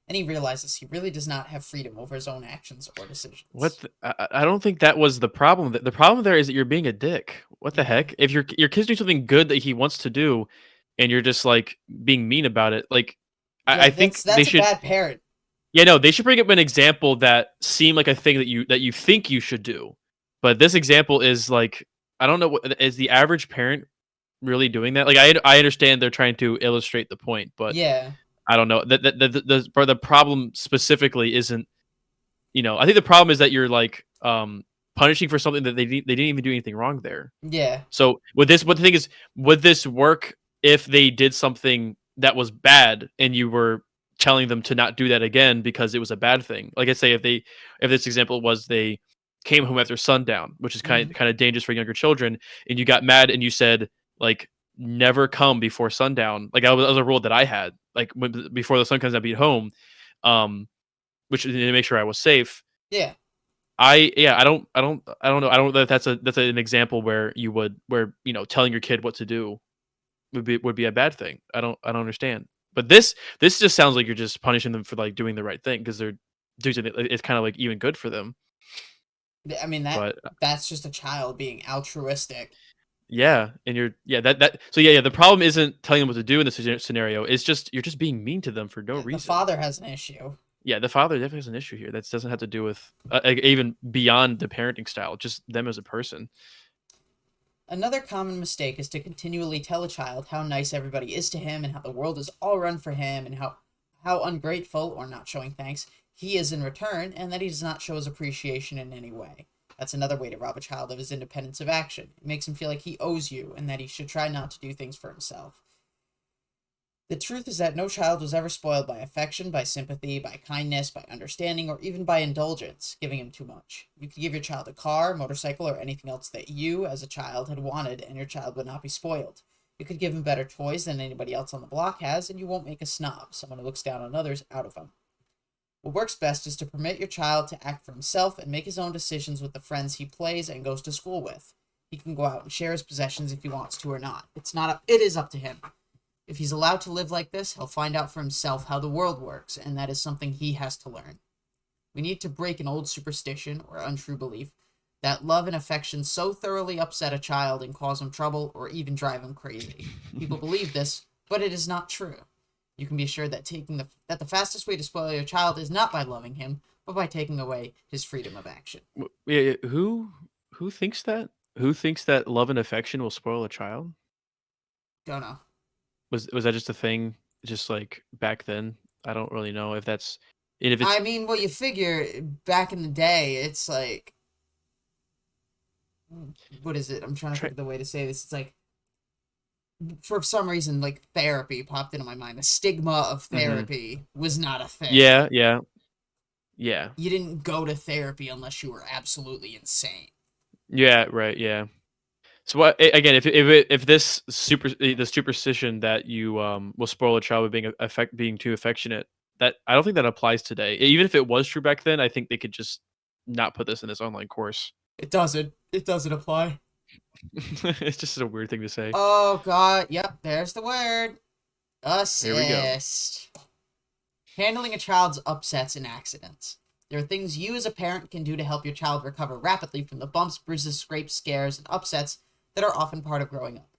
and he realizes he really does not have freedom over his own actions or decisions. I don't think that was the problem. The problem there is that you're being a dick. What the heck? If your kid's doing something good that he wants to do, and you're just like being mean about it, like I think that's a bad parent. Yeah, no, they should bring up an example that seemed like a thing that you think you should do. But this example is like, I don't know, what is the average parent really doing that? Like I understand they're trying to illustrate the point, but yeah, I don't know. The problem specifically isn't, I think the problem is that you're like punishing for something that they didn't even do anything wrong there. Yeah. So what the thing is, would this work if they did something that was bad and you were telling them to not do that again because it was a bad thing? Like I say, if this example was they came home after sundown, which is kind of dangerous for younger children, and you got mad and you said like never come before sundown. Like that was a rule that I had. Like before the sun comes, I'd be at home, which to make sure I was safe. Yeah. I don't know. I don't know if that's an example where telling your kid what to do would be a bad thing. I don't understand. But this just sounds like you're just punishing them for like doing the right thing because they're doing something. It's kind of like even good for them. I mean But that's just a child being altruistic. yeah, and the problem isn't telling them what to do in this scenario. It's just you're just being mean to them for no reason. The father has an issue. Yeah, the father definitely has an issue here. That doesn't have to do with even beyond the parenting style, just them as a person. Another common mistake is to continually tell a child how nice everybody is to him and how the world is all run for him and how ungrateful or not showing thanks he is in return and that he does not show his appreciation in any way. That's another way to rob a child of his independence of action. It makes him feel like he owes you and that he should try not to do things for himself. The truth is that no child was ever spoiled by affection, by sympathy, by kindness, by understanding, or even by indulgence, giving him too much. You could give your child a car, motorcycle, or anything else that you, as a child, had wanted, and your child would not be spoiled. You could give him better toys than anybody else on the block has, and you won't make a snob, someone who looks down on others, out of him. What works best is to permit your child to act for himself and make his own decisions with the friends he plays and goes to school with. He can go out and share his possessions if he wants to or not. It is up to him. If he's allowed to live like this, he'll find out for himself how the world works, and that is something he has to learn. We need to break an old superstition or untrue belief that love and affection so thoroughly upset a child and cause him trouble or even drive him crazy. People believe this, but it is not true. You can be assured that that the fastest way to spoil your child is not by loving him, but by taking away his freedom of action. Who thinks that? Who thinks that love and affection will spoil a child? Don't know. Was that just a thing just like back then? I don't really know if that's I mean, well, you figure back in the day, it's like, what is it? I'm trying to think of the way to say this. It's like, for some reason, like therapy popped into my mind. The stigma of therapy was not a thing. Yeah. You didn't go to therapy unless you were absolutely insane. Yeah, right, yeah. So what again? If this superstition that you will spoil a child by being too affectionate, that I don't think that applies today. Even if it was true back then, I think they could just not put this in this online course. It doesn't. It doesn't apply. It's just a weird thing to say. Oh God! Yep, there's the word. Assist. Here we go. Handling a child's upsets and accidents. There are things you as a parent can do to help your child recover rapidly from the bumps, bruises, scrapes, scares, and upsets that are often part of growing up.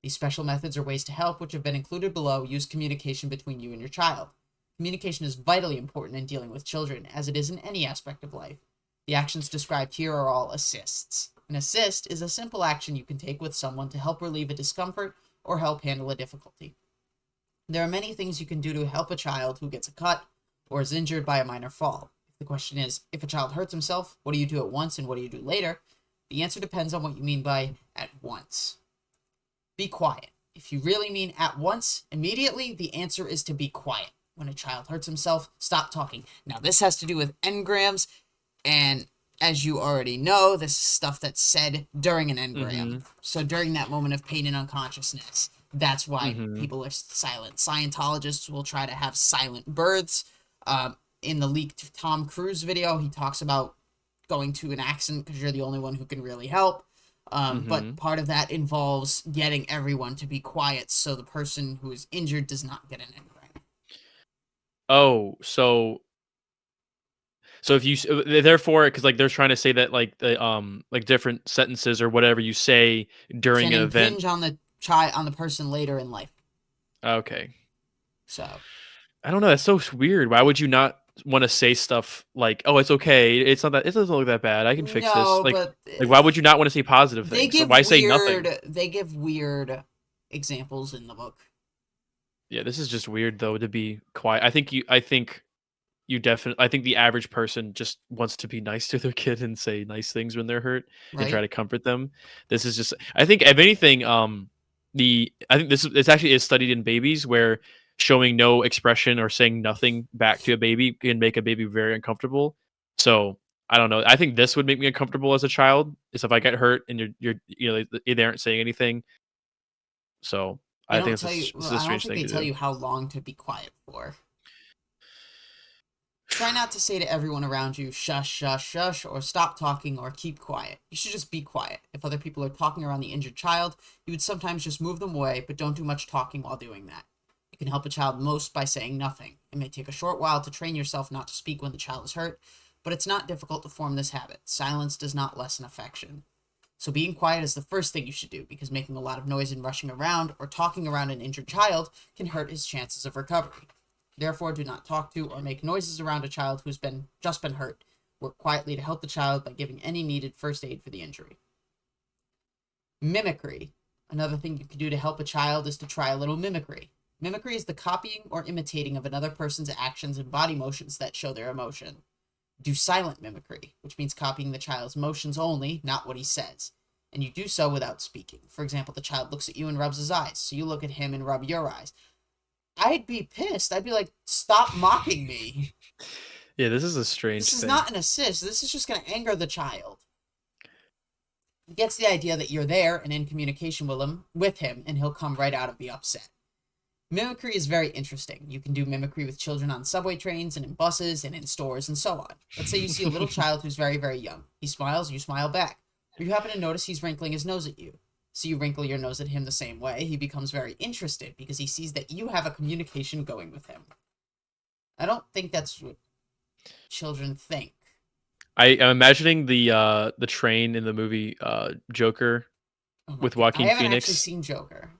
These special methods or ways to help, which have been included below, use communication between you and your child. Communication is vitally important in dealing with children, as it is in any aspect of life. The actions described here are all assists. An assist is a simple action you can take with someone to help relieve a discomfort or help handle a difficulty. There are many things you can do to help a child who gets a cut or is injured by a minor fall. The question is, if a child hurts himself, what do you do at once and what do you do later? The answer depends on what you mean by at once. Be quiet. If you really mean at once, immediately, the answer is to be quiet. When a child hurts himself, stop talking. Now, this has to do with engrams, and as you already know, this is stuff that's said during an engram. So during that moment of pain and unconsciousness, that's why people are silent. Scientologists will try to have silent births. In the leaked Tom Cruise video, he talks about going to an accident because you're the only one who can really help. But part of that involves getting everyone to be quiet so the person who is injured does not get an engram. Oh, so if you therefore, because like they're trying to say that like the like different sentences or whatever you say during an event impinge on the person later in life. Okay. So I don't know. That's so weird. Why would you not want to say stuff like, "Oh, it's okay. It's not that. It doesn't look that bad. I can fix this." Like why would you not want to say positive things? Why say nothing? They give weird examples in the book. Yeah, this is just weird though to be quiet. I think I think the average person just wants to be nice to their kid and say nice things when they're hurt and try right? to comfort them. This is just, I think, if anything, I think it's actually is studied in babies where showing no expression or saying nothing back to a baby can make a baby very uncomfortable. So I don't know. I think this would make me uncomfortable as a child. Is if I get hurt and they aren't saying anything. So They I think don't tell you. it's Well, a I don't strange think thing they to tell do. you how long to be quiet for. Try not to say to everyone around you, shush, shush, shush, or stop talking, or keep quiet. You should just be quiet. If other people are talking around the injured child, you would sometimes just move them away, but don't do much talking while doing that. You can help a child most by saying nothing. It may take a short while to train yourself not to speak when the child is hurt, but it's not difficult to form this habit. Silence does not lessen affection. So being quiet is the first thing you should do, because making a lot of noise and rushing around or talking around an injured child can hurt his chances of recovery. Therefore, do not talk to or make noises around a child who's just been hurt. Work quietly to help the child by giving any needed first aid for the injury. Mimicry. Another thing you can do to help a child is to try a little mimicry. Mimicry is the copying or imitating of another person's actions and body motions that show their emotion. Do silent mimicry, which means copying the child's motions only, not what he says. And you do so without speaking. For example, the child looks at you and rubs his eyes, so you look at him and rub your eyes. I'd be pissed. I'd be like, stop mocking me. Yeah, this is a strange This is thing. not an assist. This is just going to anger the child. He gets the idea that you're there and in communication with him, and he'll come right out of the upset. Mimicry is very interesting. You can do mimicry with children on subway trains and in buses and in stores and so on. Let's say you see a little child who's very, very young. He smiles, you smile back. Or you happen to notice he's wrinkling his nose at you. So you wrinkle your nose at him the same way. He becomes very interested because he sees that you have a communication going with him. I don't think that's what children think. I'm imagining the train in the movie Joker Oh my with God. Joaquin I haven't actually Phoenix. seen Joker.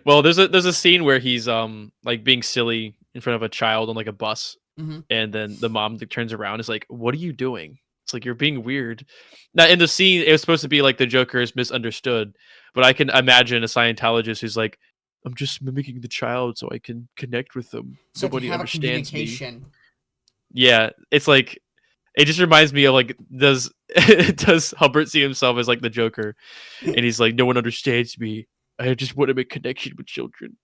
Well, there's a scene where he's like being silly in front of a child on like a bus, Mm-hmm. and then the mom turns around and is like, "What are you doing?" It's like, "You're being weird." Now in the scene, it was supposed to be like the Joker is misunderstood, but I can imagine a Scientologist who's like, "I'm just mimicking the child so I can connect with them. So I can Nobody have a understands me." communication. Yeah, it's like it just reminds me of like does does Hubbard see himself as like the Joker, and he's like, "No one understands me. I just want to make connection with children."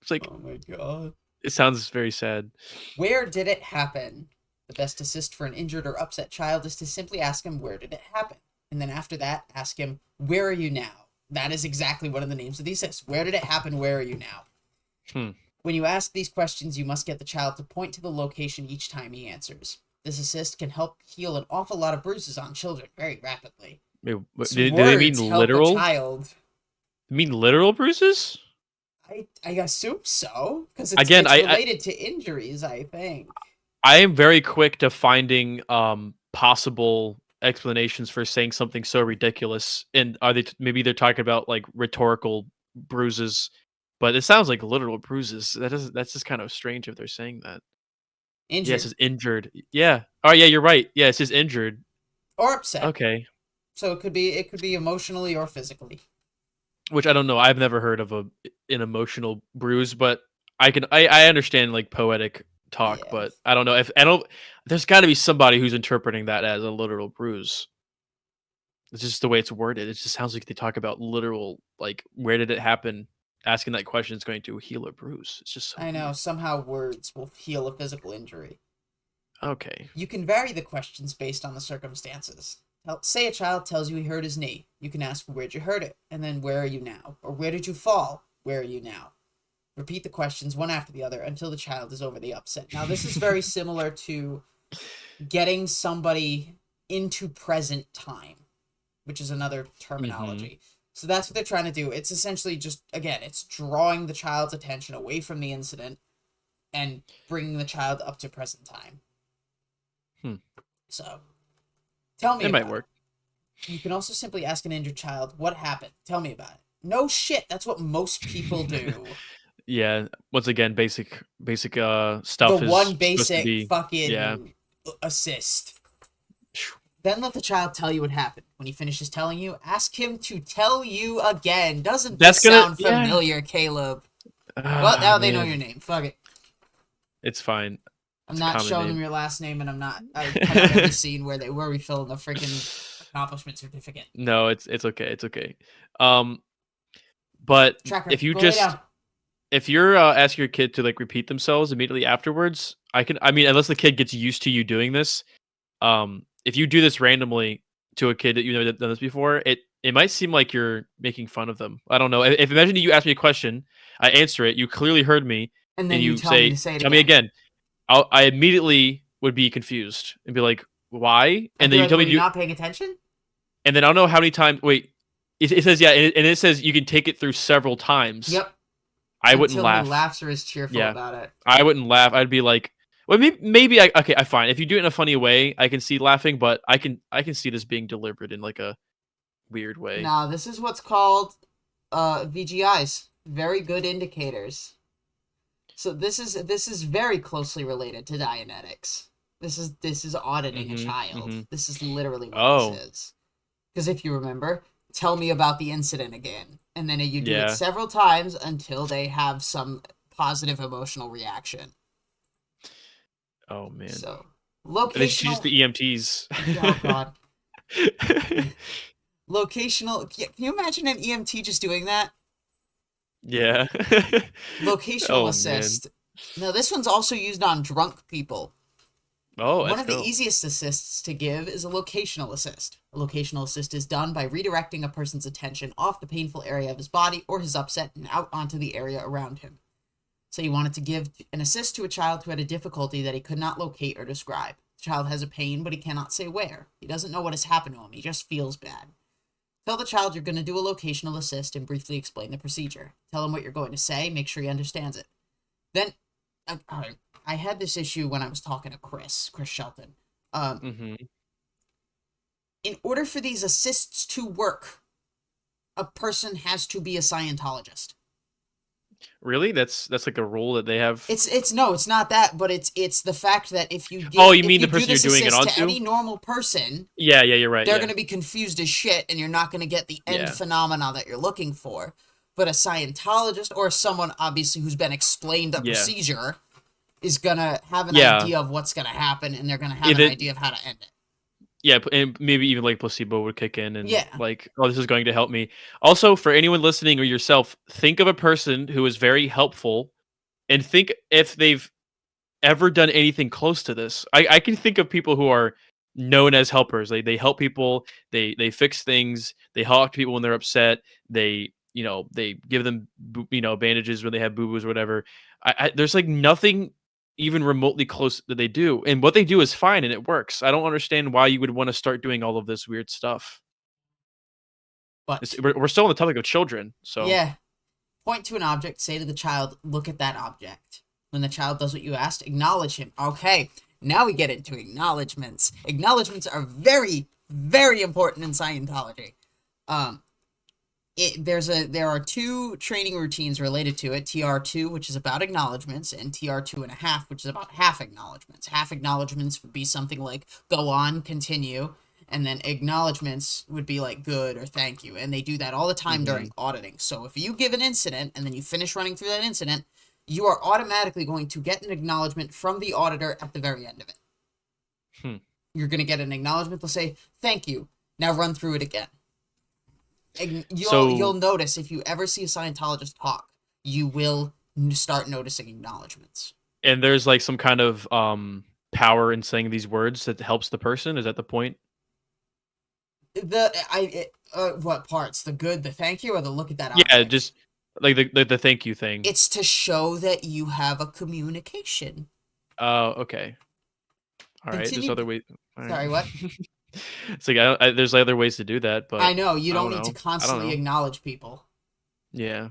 It's like Oh my God. it sounds very sad. Where did it happen? The best assist for an injured or upset child is to simply ask him, where did it happen? And then after that, ask him, where are you now? That is exactly one of the names of the assist. Where did it happen? Where are you now? Hmm. When you ask these questions, you must get the child to point to the location each time he answers. This assist can help heal an awful lot of bruises on children very rapidly. Do So they mean words help literal? a child. Mean literal bruises? I assume so, because Again, it's related to injuries, I think. I am very quick to finding possible explanations for saying something so ridiculous. And are they maybe they're talking about like rhetorical bruises, but it sounds like literal bruises. That's just kind of strange if they're saying that. Injured. Yes, it's injured. Yeah. Oh yeah, you're right. Yeah, it's just injured. Or upset. Okay. So it could be emotionally or physically. Which I don't know. I've never heard of an emotional bruise, but I understand like poetic talk, Yeah. but I don't know if there's got to be somebody who's interpreting that as a literal bruise. It's just the way it's worded. It just sounds like they talk about literal, like where did it happen? Asking that question is going to heal a bruise. It's just so I know, weird. somehow words will heal a physical injury. Okay. You can vary the questions based on the circumstances. Say a child tells you he hurt his knee. You can ask, where'd you hurt it? And then, where are you now? Or where did you fall? Where are you now? Repeat the questions one after the other until the child is over the upset. Now, this is very similar to getting somebody into present time, which is another terminology. So that's what they're trying to do. It's essentially just, again, it's drawing the child's attention away from the incident and bringing the child up to present time. So, tell me It about might work. it. You can also simply ask an injured child, what happened? Tell me about it. No shit, that's what most people do. Yeah. Once again, basic stuff The is one supposed to basic be. fucking Yeah. assist. Then let the child tell you what happened. When he finishes telling you, ask him to tell you again. Doesn't this sound familiar, Caleb? Well, now they know your name. Fuck it. It's fine. I'm It's a not common showing name. them your last name, and I cut out every scene where we fill in the freaking accomplishment certificate. No, it's okay. It's okay. Um, but Tracker, if you go lay just down. if you're asking your kid to like repeat themselves immediately afterwards, I mean, unless the kid gets used to you doing this, if you do this randomly to a kid that you've never done this before, it might seem like you're making fun of them. I don't know. If imagine you ask me a question, I answer it, you clearly heard me, And and then you you tell me to say, say it "Tell me again. again." I immediately would be confused and be like, "Why?" I'd And be then you like, tell were me to you do, not paying attention? and then I don't know how many times. Wait, it says yeah, and it says you can take it through several times. Yep. I wouldn't Until he laugh. laughs or is cheerful Yeah, about it. I wouldn't laugh. I'd be like, well, maybe I okay, I fine. If you do it in a funny way, I can see laughing, but I can see this being delivered in like a weird way. Now, this is what's called VGIs, very good indicators. So this is very closely related to Dianetics. This is auditing a child. Mhm. This is literally what Oh, this is. Because if you remember, tell me about the incident again, and then you do it yeah. several times until they have some positive emotional reaction. Oh man. So They should use locational. the EMTs. Oh God. Locational. Can you imagine an EMT just doing that? Yeah. Locational Oh man. assist. Now, this one's also used on drunk people. Oh, One let's of the go. easiest assists to give is a locational assist. A locational assist is done by redirecting a person's attention off the painful area of his body or his upset and out onto the area around him. So you wanted to give an assist to a child who had a difficulty that he could not locate or describe. The child has a pain, but he cannot say where. He doesn't know what has happened to him. He just feels bad. Tell the child you're going to do a locational assist and briefly explain the procedure. Tell him what you're going to say. Make sure he understands it. Then, I had this issue when I was talking to Chris Shelton. Mhm. In order for these assists to work, a person has to be a Scientologist. Really? That's like a rule that they have. It's no, it's not that, but it's the fact that if you Oh, you if mean you the do person you're this doing it assist to onto? any normal person, Yeah, yeah, you're right. they're Yeah. going to be confused as shit, and you're not going to get the end Yeah. phenomena that you're looking for. But a Scientologist or someone obviously who's been explained the Yeah. procedure is going to have an Yeah. idea of what's going to happen, and they're going to have If an it idea of how to end it. Yeah, and maybe even like placebo would kick in and Yeah. like, oh, this is going to help me. Also, for anyone listening or yourself, think of a person who is very helpful and think if they've ever done anything close to this. I can think of people who are known as helpers. They help people, they fix things, they talk to people when they're upset, they give them bandages when they have boo-boos or whatever. There's like nothing even remotely close that they do. And what they do is fine and it works. I don't understand why you would want to start doing all of this weird stuff. But We're still on the topic of children, so yeah, point to an object, say to the child, look at that object. When the child does what you asked, acknowledge him. Okay, now we get into acknowledgments. Acknowledgments are very, very important in Scientology. There are two training routines related to it, TR2, which is about acknowledgments, and TR2.5, which is about half acknowledgments. Half acknowledgments would be something like go on, continue, and then acknowledgments would be like good or thank you, and they do that all the time during auditing. So if you give an incident and then you finish running through that incident, you are automatically going to get an acknowledgement from the auditor at the very end of it. You're going to get an acknowledgement. They'll say, thank you. Now run through it again. You'll notice if you ever see a Scientologist talk, you will start noticing acknowledgments. And there's like some kind of power in saying these words that helps the person. Is that the point? What parts? The good, the thank you, or the look at that Yeah, object? just like the thank you thing. It's to show that you have a communication. Oh, okay. All right. There's Continue- other ways. Sorry, what? It's like there's other ways to do that, but I know you don't need know. to constantly acknowledge people. Yeah.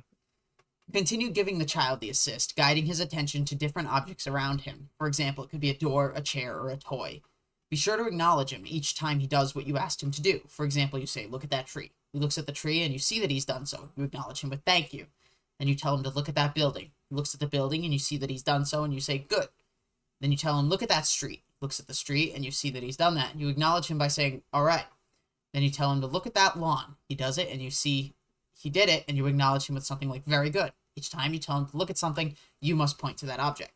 Continue giving the child the assist, guiding his attention to different objects around him. For example, it could be a door, a chair, or a toy. Be sure to acknowledge him each time he does what you asked him to do. For example, you say, look at that tree. He looks at the tree and you see that he's done so. You acknowledge him with thank you. Then you tell him to look at that building. He looks at the building and you see that he's done so and you say, good. Then you tell him, look at that street. He looks at the street and you see that he's done that. You acknowledge him by saying, all right. Then you tell him to look at that lawn. He does it and you see he did it and you acknowledge him with something like very good. Each time you tell him to look at something, you must point to that object.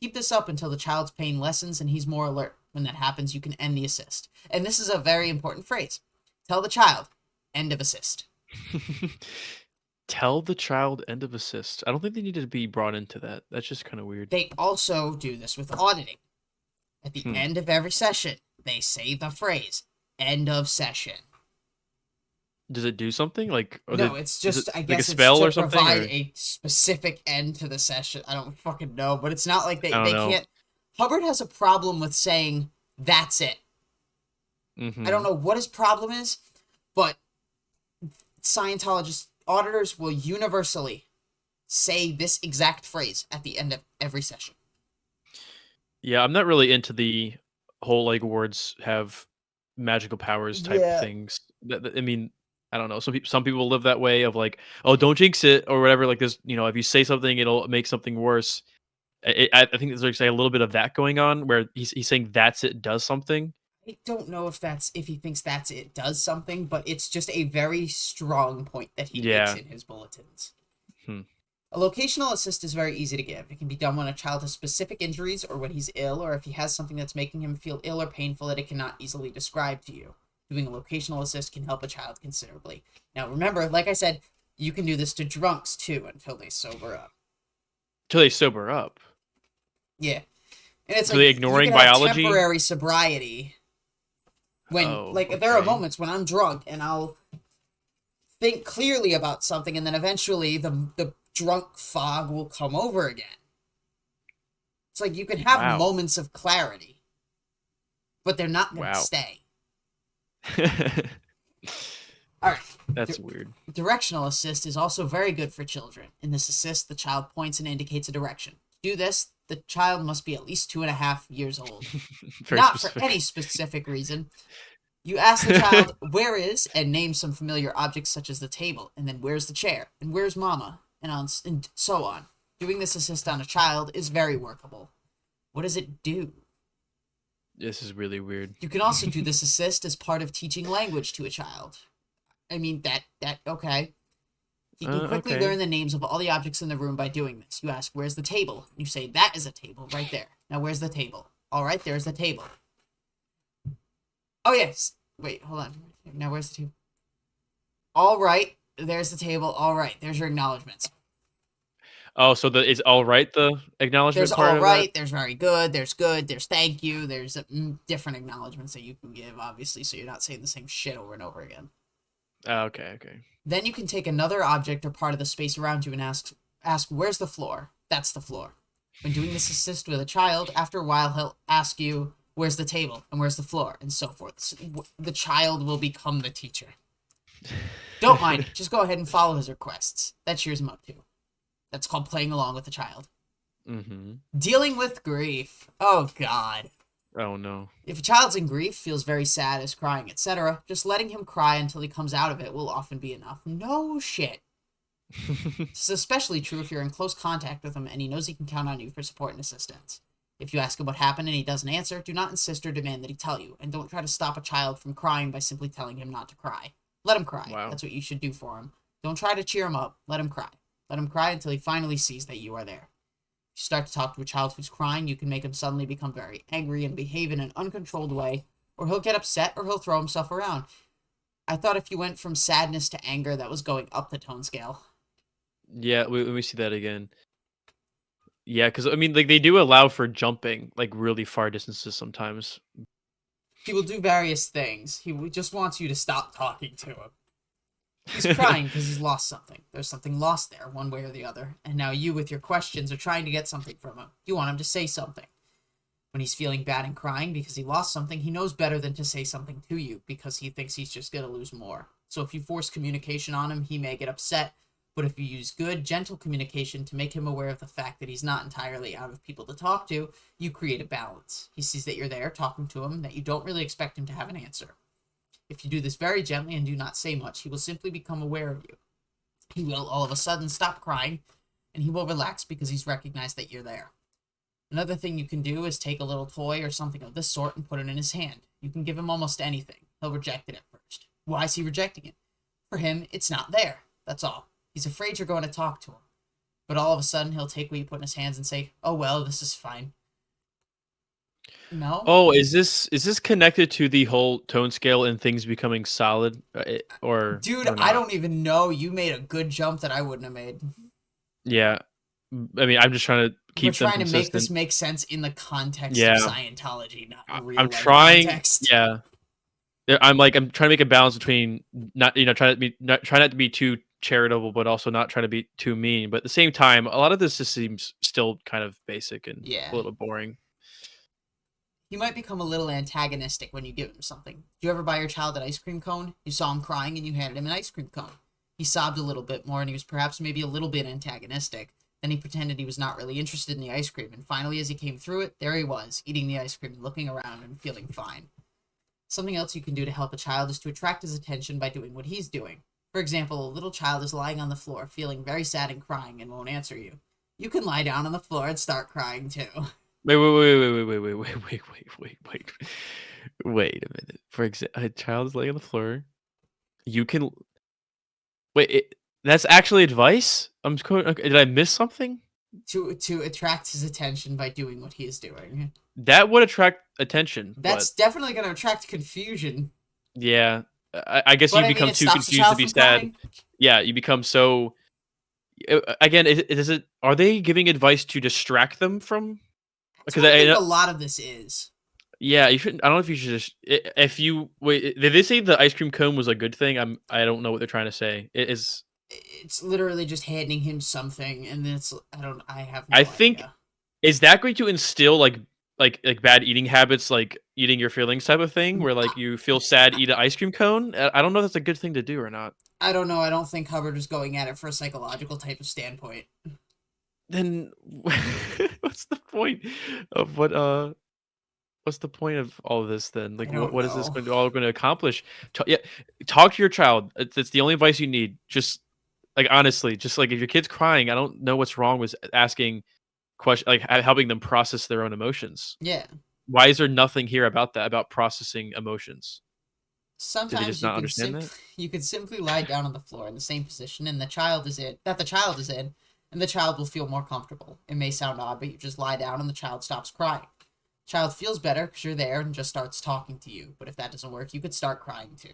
Keep this up until the child's pain lessens and he's more alert. When that happens, you can end the assist. And this is a very important phrase. Tell the child, end of assist. Tell the child end of assist. I don't think they need to be brought into that. That's just kind of weird. They also do this with auditing. At the end of every session, they say the phrase, end of session. Does it do something? Like no, it's just, I guess like a spell it's or to something, provide or? a specific end to the session. I don't fucking know, but it's not like they I don't know. can't. Hubbard has a problem with saying, that's it. I don't know what his problem is, but Scientologist auditors will universally say this exact phrase at the end of every session. Yeah, I'm not really into the whole like words have magical powers type things. I mean, I don't know. Some people live that way of like, oh, don't jinx it or whatever. Like this, if you say something, it'll make something worse. I think there's like a little bit of that going on where he's saying that's it does something. I don't know if he thinks that's it does something, but it's just a very strong point that he makes in his bulletins. A locational assist is very easy to give. It can be done when a child has specific injuries or when he's ill or if he has something that's making him feel ill or painful that it cannot easily describe to you. Doing a locational assist can help a child considerably. Now remember, like I said, you can do this to drunks too until they sober up. Till they sober up? Yeah. And it's so they ignoring biology? Temporary sobriety. When, there are moments when I'm drunk and I'll think clearly about something and then eventually the drunk fog will come over again. It's like you can have moments of clarity, but they're not going to stay. Alright. That's weird. Directional assist is also very good for children. In this assist, the child points and indicates a direction. To do this, the child must be at least 2.5 years old. Not specific. For any specific reason. You ask the child, where is, and name some familiar objects such as the table, and then where's the chair, and where's mama, and so on. Doing this assist on a child is very workable. What does it do? This is really weird. You can also do this assist as part of teaching language to a child. I mean, okay. He can quickly learn the names of all the objects in the room by doing this. You ask, where's the table? You say, that is a table right there. Now, where's the table? All right, there's the table. Oh, yes. Wait, hold on. Now, where's the table? All right, there's the table. All right, there's your acknowledgments. Oh, so is all right the acknowledgement there's part all right, of that? There's very good, there's thank you, there's different acknowledgments that you can give, obviously, so you're not saying the same shit over and over again. Okay. Then you can take another object or part of the space around you and ask, where's the floor? That's the floor. When doing this assist with a child, after a while he'll ask you, where's the table? And where's the floor? And so forth. So the child will become the teacher. Don't mind it. Just go ahead and follow his requests. That cheers him up too. That's called playing along with the child. Dealing with grief. Oh, God. Oh, no. If a child's in grief, feels very sad, is crying, etc., just letting him cry until he comes out of it will often be enough. No shit. This is especially true if you're in close contact with him and he knows he can count on you for support and assistance. If you ask him what happened and he doesn't answer, do not insist or demand that he tell you, and don't try to stop a child from crying by simply telling him not to cry. Let him cry. Wow. That's what you should do for him. Don't try to cheer him up. Let him cry. Let him cry until he finally sees that you are there. If you start to talk to a child who's crying, you can make him suddenly become very angry and behave in an uncontrolled way, or he'll get upset, or he'll throw himself around. I thought if you went from sadness to anger, that was going up the tone scale. Yeah, let me see that again. Yeah, because, I mean, like, they do allow for jumping, like, really far distances sometimes. He will do various things. He just wants you to stop talking to him. He's crying because he's lost something. There's something lost there, one way or the other. And now you, with your questions, are trying to get something from him. You want him to say something. When he's feeling bad and crying because he lost something, he knows better than to say something to you because he thinks he's just going to lose more. So if you force communication on him, he may get upset. But if you use good, gentle communication to make him aware of the fact that he's not entirely out of people to talk to, you create a balance. He sees that you're there talking to him, that you don't really expect him to have an answer. If you do this very gently and do not say much, he will simply become aware of you. He will all of a sudden stop crying, and he will relax because he's recognized that you're there. Another thing you can do is take a little toy or something of this sort and put it in his hand. You can give him almost anything. He'll reject it at first. Why is he rejecting it? For him, it's not there. That's all. He's afraid you're going to talk to him. but all of a sudden he'll take what you put in his hands and say, "Oh well, this is fine." No, Oh, is this connected to the whole tone scale and things becoming solid, or dude, or I not? don't even know. You made a good jump that I wouldn't have made. Yeah, I mean, I'm just trying to We're keep them trying to make this consistent. make sense in the context of Yeah, Scientology, not in I'm real life trying. context. Yeah, I'm trying to make a balance between not try not to be too charitable, but also not trying to be too mean. But at the same time, a lot of this just seems still kind of basic and a Yeah. little boring. He might become a little antagonistic when you give him something. Do you ever buy your child an ice cream cone? You saw him crying and you handed him an ice cream cone. He sobbed a little bit more and he was perhaps maybe a little bit antagonistic. Then he pretended he was not really interested in the ice cream, and finally, as he came through it, there he was, eating the ice cream and looking around and feeling fine. Something else you can do to help a child is to attract his attention by doing what he's doing. For example, a little child is lying on the floor, feeling very sad and crying, and won't answer you. You can lie down on the floor and start crying too. Wait. Wait a minute. For example, a child is laying on the floor. You can wait. That's actually advice. Okay, did I miss something? To attract his attention by doing what he is doing. That would attract attention, That's definitely going to attract confusion. yeah, I guess But you I mean, become it too stops the confused to child be from sad. crying. Yeah, you become so. Again, is it? Are they giving advice to distract them from? That's Because what I I think know. a lot of this is. Yeah, you shouldn't. I don't know if you should just. If you wait, did they say the ice cream cone was a good thing? I don't know what they're trying to say. It is. It's literally just handing him something, and it's I have I no think idea. is that going to instill like bad eating habits, like eating your feelings type of thing, where like you feel sad, eat an ice cream cone? I don't know if that's a good thing to do or not. I don't know. I don't think Hubbard was going at it for a psychological type of standpoint. Then what's the point of what's the point of all of this then? I Like don't what is this know. all going to accomplish? Yeah, talk to your child. It's the only advice you need. Just like honestly, just like if your kid's crying, I don't know what's wrong with asking question like helping them process their own emotions. Yeah. Why is there nothing here about that about processing emotions? Did they just Sometimes not understand that? you can simply lie down on the floor in the same position and the child is in that the child is in, and the child will feel more comfortable. It may sound odd, but you just lie down and the child stops crying. Child feels better because you're there and just starts talking to you. But if that doesn't work, you could start crying too.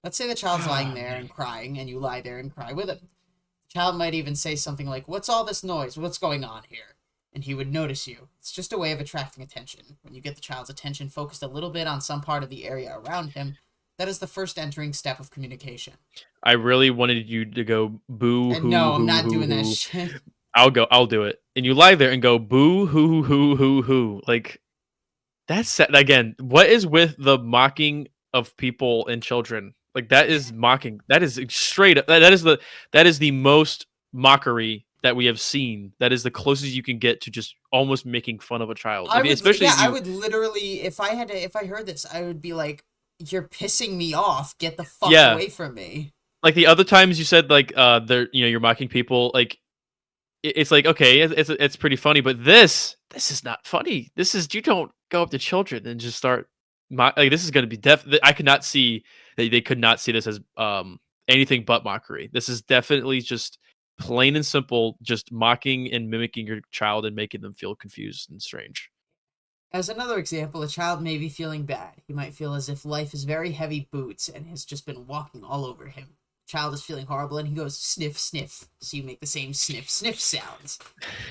Let's say the child's lying Ah, there man. and crying, and you lie there and cry with him. The child might even say something like, "What's all this noise? What's going on here?" And he would notice you. It's just a way of attracting attention. When you get the child's attention focused a little bit on some part of the area around him, that is the first entering step of communication. I really wanted you to go boo And hoo no, I'm hoo not hoo doing that hoo. shit. I'll do it. And you lie there and go boo hoo hoo hoo hoo. Like that's again, what is with the mocking of people and children? Like that is mocking. That is straight up that is the most mockery that we have seen. That is the closest you can get to just almost making fun of a child. Especially if I you would literally, if I heard this, I would be like, "You're pissing me off. Get the fuck yeah, away from me." like the other times you said like they're you're mocking people like it's like okay it's pretty funny but this is not funny. This is you don't go up to children and just start like this is going to be I could not see they could not see this as anything but mockery. This is definitely just plain and simple just mocking and mimicking your child and making them feel confused and strange. As another example, a child may be feeling bad. He might feel as if life is very heavy boots and has just been walking all over him. Child is feeling horrible and he goes sniff sniff. So you make the same sniff sniff sounds.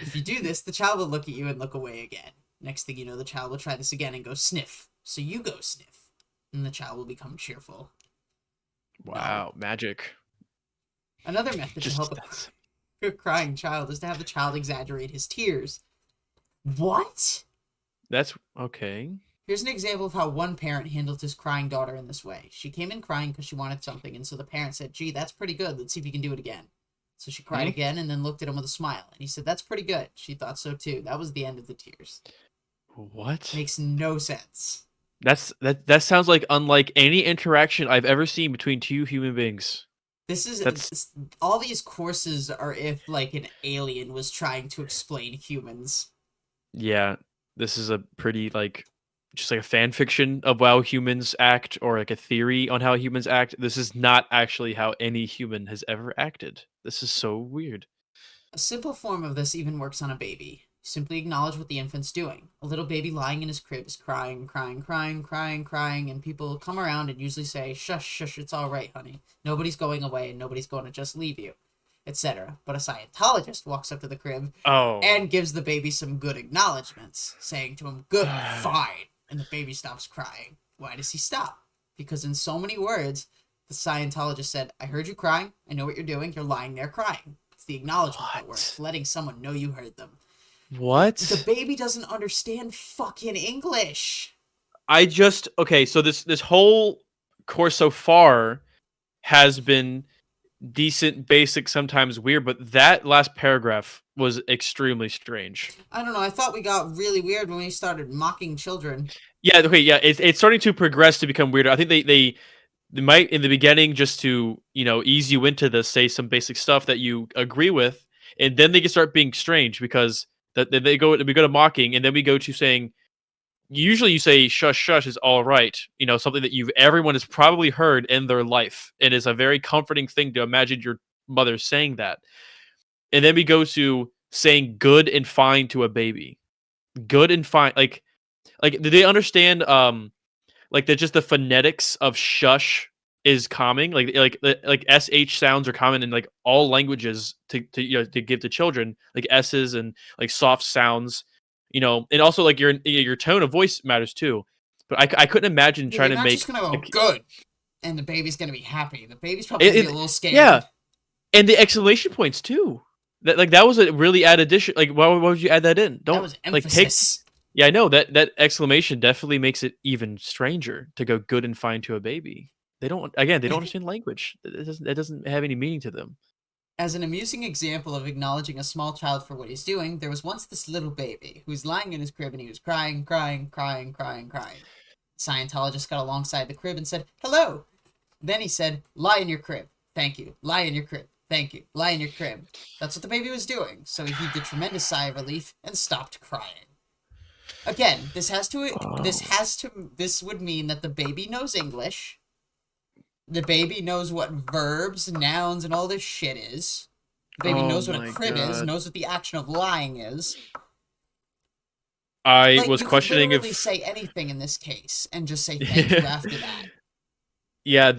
If you do this, the child will look at you and look away again. Next thing you know, the child will try this again and go sniff. So you go sniff. And the child will become cheerful. No. Wow, magic. Another method to Just help a crying child is to have the child exaggerate his tears. What? that's okay. Here's an example of how one parent handled his crying daughter in this way. She came in crying because she wanted something, and so the parent said, "Gee, that's pretty good. Let's see if you can do it again." So she cried Hmm? again and then looked at him with a smile. And he said, "That's pretty good." She thought so too. That was the end of the tears. What? Makes no sense. That sounds like unlike any interaction I've ever seen between two human beings. That's All these courses are if like an alien was trying to explain humans. yeah, this is a pretty like just like a fan fiction of how humans act or like a theory on how humans act. This is not actually how any human has ever acted. This is so weird. A simple form of this even works on a baby. Simply acknowledge what the infant's doing. A little baby lying in his crib is crying, crying, crying, crying, crying, and people come around and usually say, shush, shush, it's all right, honey. Nobody's going away and nobody's going to just leave you, etc. But a Scientologist walks up to the crib Oh. and gives the baby some good acknowledgments, saying to him, good, fine, and the baby stops crying. Why does he stop? Because in so many words, the Scientologist said, I heard you crying, I know what you're doing, you're lying there crying. It's the acknowledgement that works, letting someone know you heard them. What? The baby doesn't understand fucking English. Okay, so this whole course so far has been decent, basic, sometimes weird, but that last paragraph was extremely strange. I don't know, I thought we got really weird when we started mocking children. Yeah, okay, yeah, it's starting to progress to become weirder. I think they might in the beginning, just to, you know, ease you into this, say some basic stuff that you agree with, and then they can start being strange because that we go to mocking, and then we go to saying, usually you say shush shush is all right, you know, something that everyone has probably heard in their life, and it's a very comforting thing to imagine your mother saying that. And then we go to saying good and fine to a baby. Good and fine, like do they understand like that just the phonetics of shush is calming, like sh sounds are common in like all languages to you know, to give to children, like s's and like soft sounds, you know, and also like your tone of voice matters too. But I couldn't imagine trying You're to not make just gonna go good, and the baby's gonna be happy. The baby's probably it, gonna be it- a little scared. yeah, and the exclamation points too. That was a really add addition. Like why would you add that in? That Don't was like take. emphasis. Yeah, I know that exclamation definitely makes it even stranger to go good and fine to a baby. They don't understand language. It doesn't have any meaning to them. As an amusing example of acknowledging a small child for what he's doing, there was once this little baby who was lying in his crib and he was crying, crying, crying, crying, crying. Scientologist got alongside the crib and said, hello. Then he said, lie in your crib. Thank you. Lie in your crib. Thank you. Lie in your crib. That's what the baby was doing, so he heaved a tremendous sigh of relief and stopped crying. Again, this would mean that the baby knows English. The baby knows what verbs, nouns, and all this shit is. The baby knows what a crib is, knows what the action of lying is. I was you questioning could literally say anything in this case and just say thank you after that. Yeah,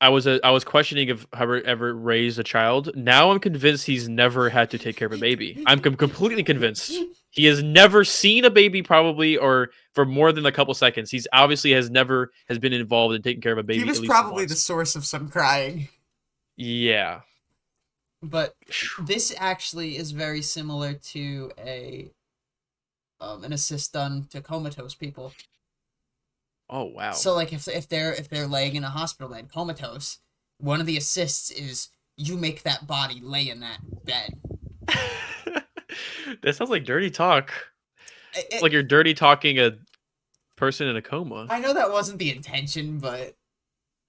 I was questioning if Hubbard ever raised a child. Now I'm convinced he's never had to take care of a baby. I'm completely convinced. He has never seen a baby, probably, or for more than a couple seconds. He's obviously has been involved in taking care of a baby. He was at least probably once. the source of some crying. Yeah. But this actually is very similar to an assist done to comatose people. Oh wow. So like if they're laying in a hospital bed comatose, one of the assists is you make that body lay in that bed. That sounds like dirty talk. Like you're dirty talking a person in a coma. I know that wasn't the intention, but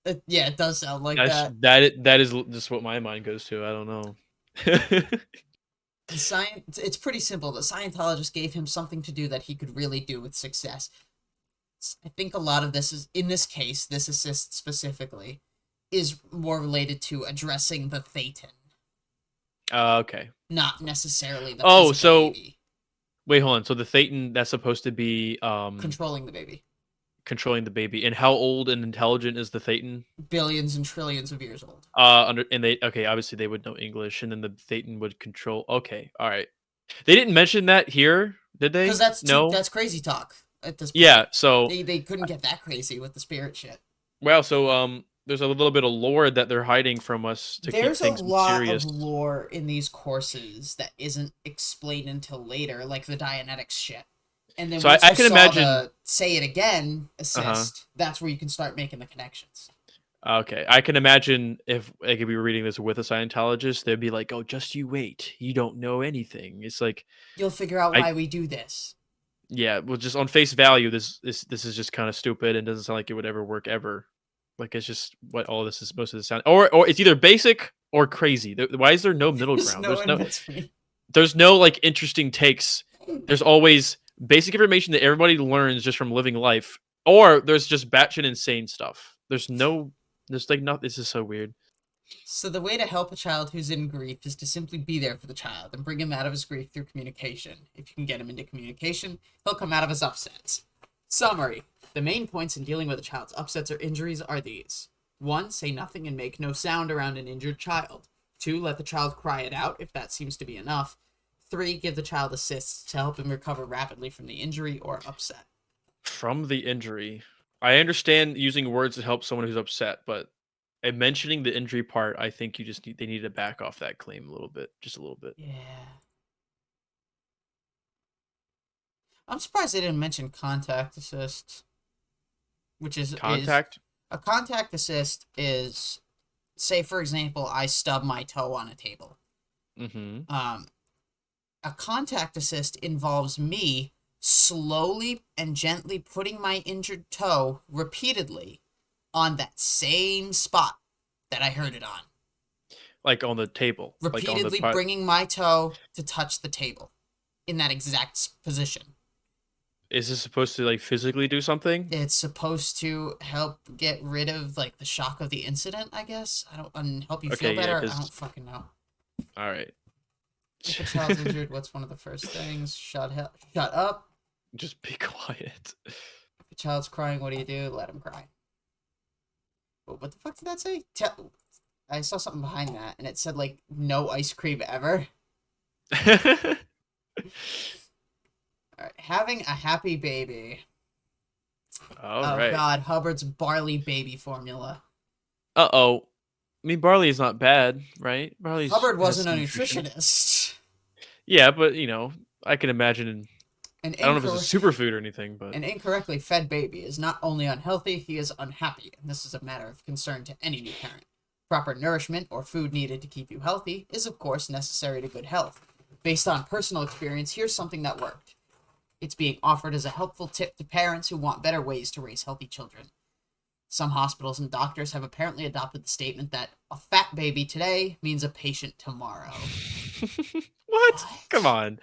it does sound like that. That is just what my mind goes to. I don't know. It's pretty simple. The Scientologist gave him something to do that he could really do with success. I think a lot of this is, in this case, this assist specifically, is more related to addressing the Thetan. Okay. Not necessarily the baby. Wait, hold on. So the Thetan, that's supposed to be controlling the baby. Controlling the baby. And how old and intelligent is the Thetan? Billions and trillions of years old. Obviously they would know English, and then the Thetan would control. Okay, all right. They didn't mention that here, did they? Because that's crazy talk at this point. Yeah, so they couldn't get that crazy with the spirit shit. Well, so there's a little bit of lore that they're hiding from us to keep things mysterious. There's a lot of lore in these courses that isn't explained until later, like the Dianetics shit. And then so once I can imagine the say it again assist, that's where you can start making the connections. Okay, I can imagine if we were reading this with a Scientologist, they'd be like, "Oh, just you wait. You don't know anything." It's like you'll figure out why we do this. Yeah, well, just on face value, this is just kind of stupid and doesn't sound like it would ever work ever. Like it's just what all this is supposed to sound, or it's either basic or crazy. Why is there no middle ground? There's no like interesting takes. There's always basic information that everybody learns just from living life, or there's just batshit insane stuff. There's like no. This is so weird. So the way to help a child who's in grief is to simply be there for the child and bring him out of his grief through communication. If you can get him into communication, he'll come out of his upsets. Summary. The main points in dealing with a child's upsets or injuries are these. 1. Say nothing and make no sound around an injured child. 2. Let the child cry it out if that seems to be enough. 3. Give the child assists to help him recover rapidly from the injury or upset. From the injury. I understand using words to help someone who's upset, but mentioning the injury part, I think they need to back off that claim a little bit, just a little bit. Yeah. I'm surprised they didn't mention contact assist, which is Contact? a contact assist is, say for example, I stub my toe on a table. Mm-hmm. A contact assist involves me slowly and gently putting my injured toe repeatedly on that same spot that I hurt it on. Like on the table. Repeatedly bringing my toe to touch the table in that exact position. Is this supposed to like physically do something? It's supposed to help get rid of like the shock of the incident, I guess. And help you feel better. I don't fucking know. All right. If a child's injured, what's one of the first things? Shut up. Just be quiet. If a child's crying, what do? Let him cry. What the fuck did that say? I saw something behind that, and it said like no ice cream ever. All right, having a happy baby. Oh God, Hubbard's barley baby formula. Uh-oh. I mean, barley is not bad, right? Hubbard wasn't a nutritionist. Yeah, but, I can imagine. I don't know if it's a superfood or anything, but... An incorrectly fed baby is not only unhealthy, he is unhappy, and this is a matter of concern to any new parent. Proper nourishment, or food needed to keep you healthy, is of course necessary to good health. Based on personal experience, here's something that worked. It's being offered as a helpful tip to parents who want better ways to raise healthy children. Some hospitals and doctors have apparently adopted the statement that a fat baby today means a patient tomorrow. What? Come on.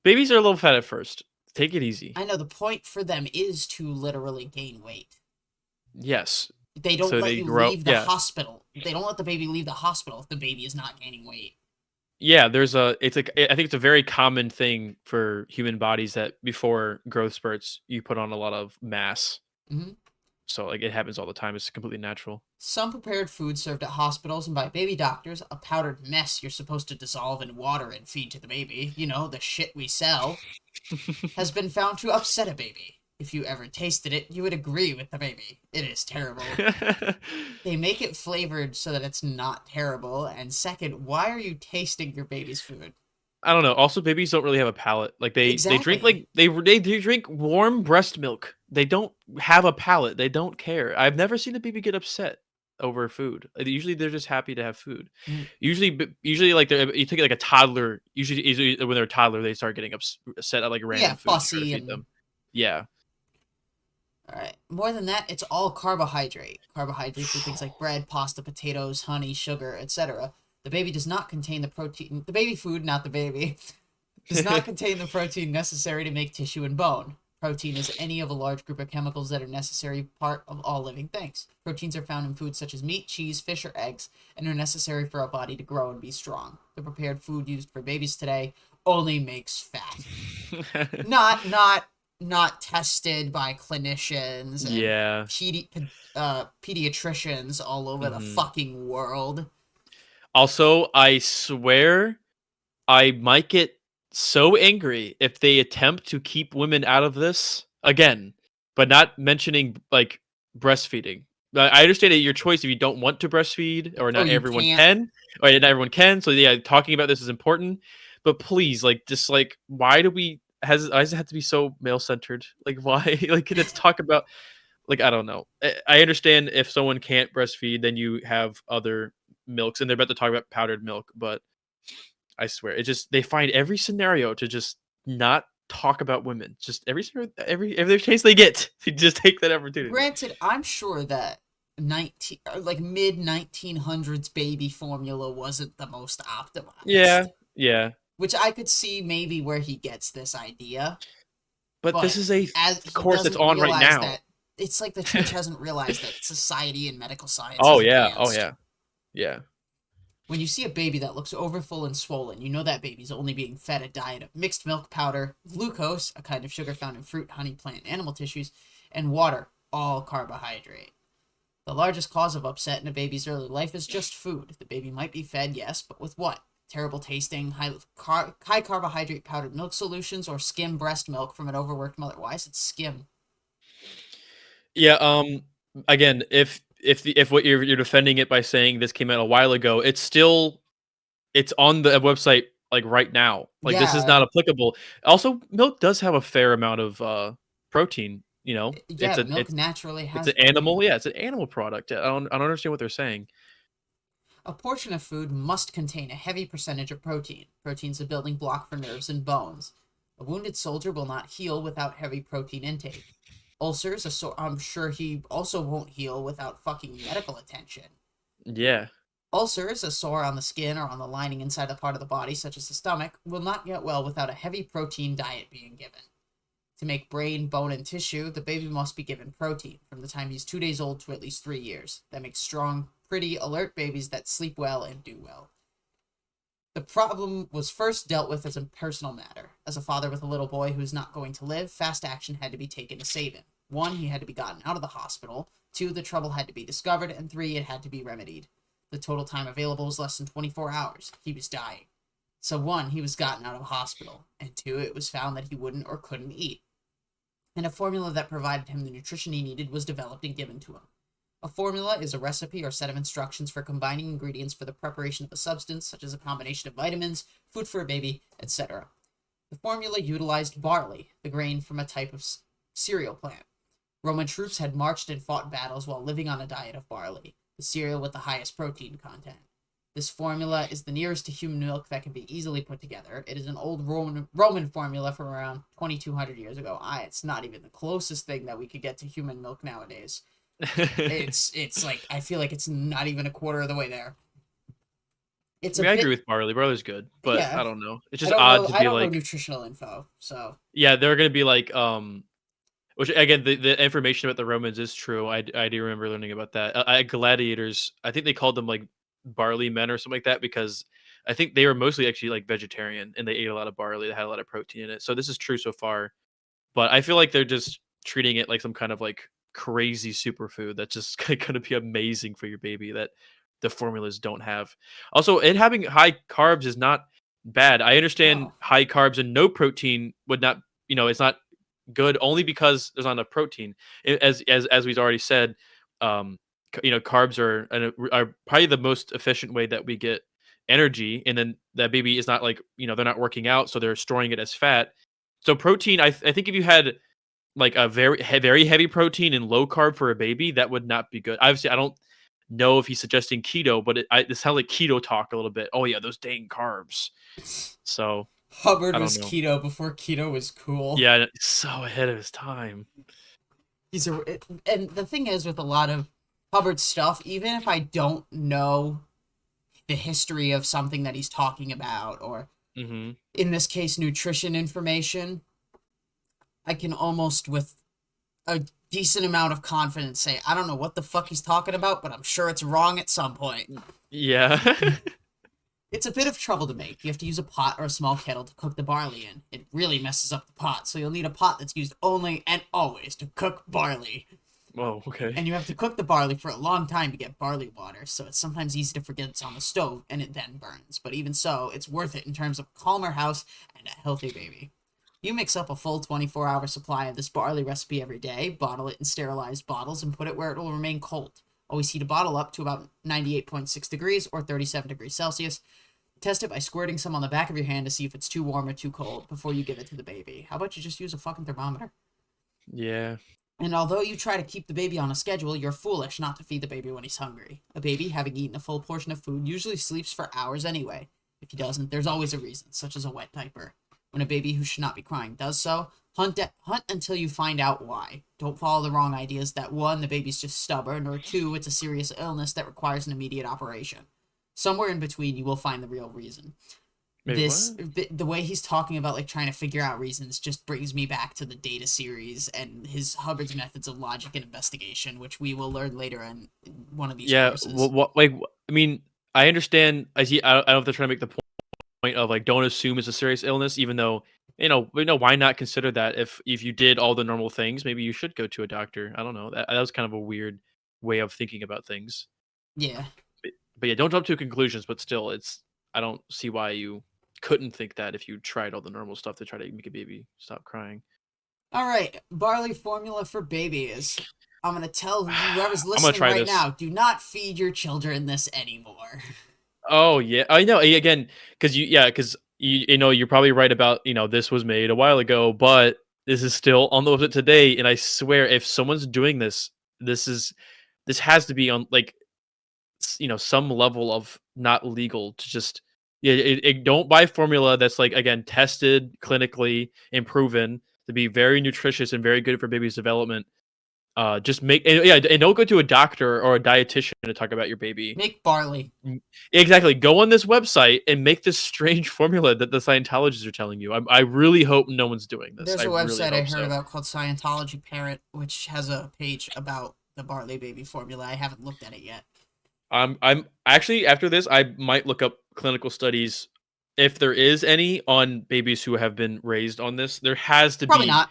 Babies are a little fat at first. Take it easy. I know the point for them is to literally gain weight. Yes. They don't let you leave the hospital. They don't let the baby leave the hospital if the baby is not gaining weight. Yeah, I think it's a very common thing for human bodies that before growth spurts, you put on a lot of mass. Mm-hmm. So it happens all the time. It's completely natural. Some prepared food served at hospitals and by baby doctors, a powdered mess you're supposed to dissolve in water and feed to the baby, the shit we sell, has been found to upset a baby. If you ever tasted it, you would agree with the baby. It is terrible. They make it flavored so that it's not terrible. And second, why are you tasting your baby's food? I don't know. Also, babies don't really have a palate. Like they drink they drink warm breast milk. They don't have a palate. They don't care. I've never seen a baby get upset over food. Usually they're just happy to have food. Mm. Usually like you take like a toddler. Usually when they're a toddler, they start getting upset at like random food. Fussy to feed them. Yeah. All right. More than that, it's all carbohydrate. Carbohydrates are things like bread, pasta, potatoes, honey, sugar, etc. The baby does not contain the protein. The baby food, not the baby, does not contain the protein necessary to make tissue and bone. Protein is any of a large group of chemicals that are necessary part of all living things. Proteins are found in foods such as meat, cheese, fish, or eggs, and are necessary for a body to grow and be strong. The prepared food used for babies today only makes fat. Not tested by clinicians and pediatricians all over the fucking world. Also, I swear I might get so angry if they attempt to keep women out of this again, but not mentioning like breastfeeding. I understand your choice if you don't want to breastfeed or not everyone can, or not everyone can. So yeah, talking about this is important, but please, why do we does it have to be so male centered? Like why? Like let's talk about I don't know. I understand if someone can't breastfeed, then you have other milks, and they're about to talk about powdered milk, but I swear they find every scenario to just not talk about women. Just every chance they get to just take that opportunity. Granted, I'm sure that mid 1900s baby formula wasn't the most optimized. Yeah. Which I could see maybe where he gets this idea. But this is a course that's on right now. It's like the church hasn't realized that society and medical science. Yeah. When you see a baby that looks overfull and swollen, you know that baby's only being fed a diet of mixed milk powder, glucose, a kind of sugar found in fruit, honey, plant, and animal tissues, and water, all carbohydrate. The largest cause of upset in a baby's early life is just food. The baby might be fed, yes, but with what? Terrible tasting, high carbohydrate powdered milk solutions, or skim breast milk from an overworked mother. Why is it skim? Yeah. Again, if what you're defending it by saying this came out a while ago, it's on the website like right now. Like this is Yeah, not applicable. Also, milk does have a fair amount of protein. yeah, milk naturally It's has an protein. animal. Yeah, it's an animal product. I don't understand what they're saying. A portion of food must contain a heavy percentage of protein. Protein's a building block for nerves and bones. A wounded soldier will not heal without heavy protein intake. Ulcers, I'm sure he also won't heal without fucking medical attention. Yeah. Ulcers, a sore on the skin or on the lining inside a part of the body, such as the stomach, will not get well without a heavy protein diet being given. To make brain, bone, and tissue, the baby must be given protein from the time he's 2 days old to at least 3 years. That makes strong, pretty, alert babies that sleep well and do well. The problem was first dealt with as a personal matter. As a father with a little boy who's not going to live, fast action had to be taken to save him. 1, he had to be gotten out of the hospital. 2, the trouble had to be discovered. And 3, it had to be remedied. The total time available was less than 24 hours. He was dying. So 1, he was gotten out of hospital. And 2, it was found that he wouldn't or couldn't eat. And a formula that provided him the nutrition he needed was developed and given to him. A formula is a recipe or set of instructions for combining ingredients for the preparation of a substance, such as a combination of vitamins, food for a baby, etc. The formula utilized barley, the grain from a type of cereal plant. Roman troops had marched and fought battles while living on a diet of barley, the cereal with the highest protein content. This formula is the nearest to human milk that can be easily put together. It is an old Roman formula from around 2,200 years ago. It's not even the closest thing that we could get to human milk nowadays. It's like, I feel like it's not even a quarter of the way there. It's I agree with barley. Barley's good, but yeah. I don't know. It's just odd to I be don't know like, nutritional info, so yeah, they're gonna be like, which again, the information about the Romans is true. I do remember learning about that. Gladiators, I think they called them like barley men or something like that because I think they were mostly actually like vegetarian and they ate a lot of barley that had a lot of protein in it. So this is true so far, but I feel like they're just treating it like some kind of like crazy superfood that's just going to be amazing for your baby that the formulas don't have. Also, it having high carbs is not bad. I understand no. high carbs and no protein would not, it's not good only because there's not enough protein. As we've already said, carbs are probably the most efficient way that we get energy, and then that baby is not like they're not working out, so they're storing it as fat. So protein, I think if you had like a very heavy protein and low carb for a baby, that would not be good. Obviously, I don't know if he's suggesting keto, but it sounds like keto talk a little bit. Oh yeah, those dang carbs. So Hubbard I don't was know. keto before keto was cool. Yeah, so ahead of his time. And the thing is with a lot of Hubbard's stuff, even if I don't know the history of something that he's talking about, or Mm-hmm. in this case, nutrition information, I can almost with a decent amount of confidence say, I don't know what the fuck he's talking about, but I'm sure it's wrong at some point. Yeah. It's a bit of trouble to make. You have to use a pot or a small kettle to cook the barley in. It really messes up the pot, so you'll need a pot that's used only and always to cook barley. Whoa, okay. And you have to cook the barley for a long time to get barley water, so it's sometimes easy to forget it's on the stove and it then burns. But even so, it's worth it in terms of a calmer house and a healthy baby. You mix up a full 24-hour supply of this barley recipe every day, bottle it in sterilized bottles, and put it where it will remain cold. Always heat a bottle up to about 98.6 degrees or 37 degrees Celsius. Test it by squirting some on the back of your hand to see if it's too warm or too cold before you give it to the baby. How about you just use a fucking thermometer? Yeah. And although you try to keep the baby on a schedule, you're foolish not to feed the baby when he's hungry. A baby, having eaten a full portion of food, usually sleeps for hours anyway. If he doesn't, there's always a reason, such as a wet diaper. When a baby who should not be crying does so, hunt until you find out why. Don't follow the wrong ideas that 1, the baby's just stubborn, or 2, it's a serious illness that requires an immediate operation. Somewhere in between, you will find the real reason. Maybe The way he's talking about like trying to figure out reasons just brings me back to the Data series and his Hubbard's methods of logic and investigation, which we will learn later in one of these courses. Like I mean, I understand. I see. I don't know if they're trying to make the point of like don't assume it's a serious illness, even though why not consider that if you did all the normal things, maybe you should go to a doctor. I don't know. That was kind of a weird way of thinking about things. Yeah. But yeah, don't jump to conclusions. But still, I don't see why you couldn't think that if you tried all the normal stuff to try to make a baby stop crying. All right, barley formula for babies. I'm gonna tell whoever's I'm gonna listening try right this. now: do not feed your children this anymore. Oh yeah, I know. Again, because you're probably right about this was made a while ago, but this is still on the website today. And I swear, if someone's doing this, this has to be on like some level of not legal to just don't buy formula that's like again tested clinically and proven to be very nutritious and very good for baby's development. Just and don't go to a doctor or a dietitian to talk about your baby. Make barley. Exactly. Go on this website and make this strange formula that the Scientologists are telling you. I really hope no one's doing this. There's a really website I hope heard so. about called Scientology Parent, which has a page about the barley baby formula. I haven't looked at it yet. I'm actually after this, I might look up clinical studies if there is any on babies who have been raised on this. There has to Probably be. not.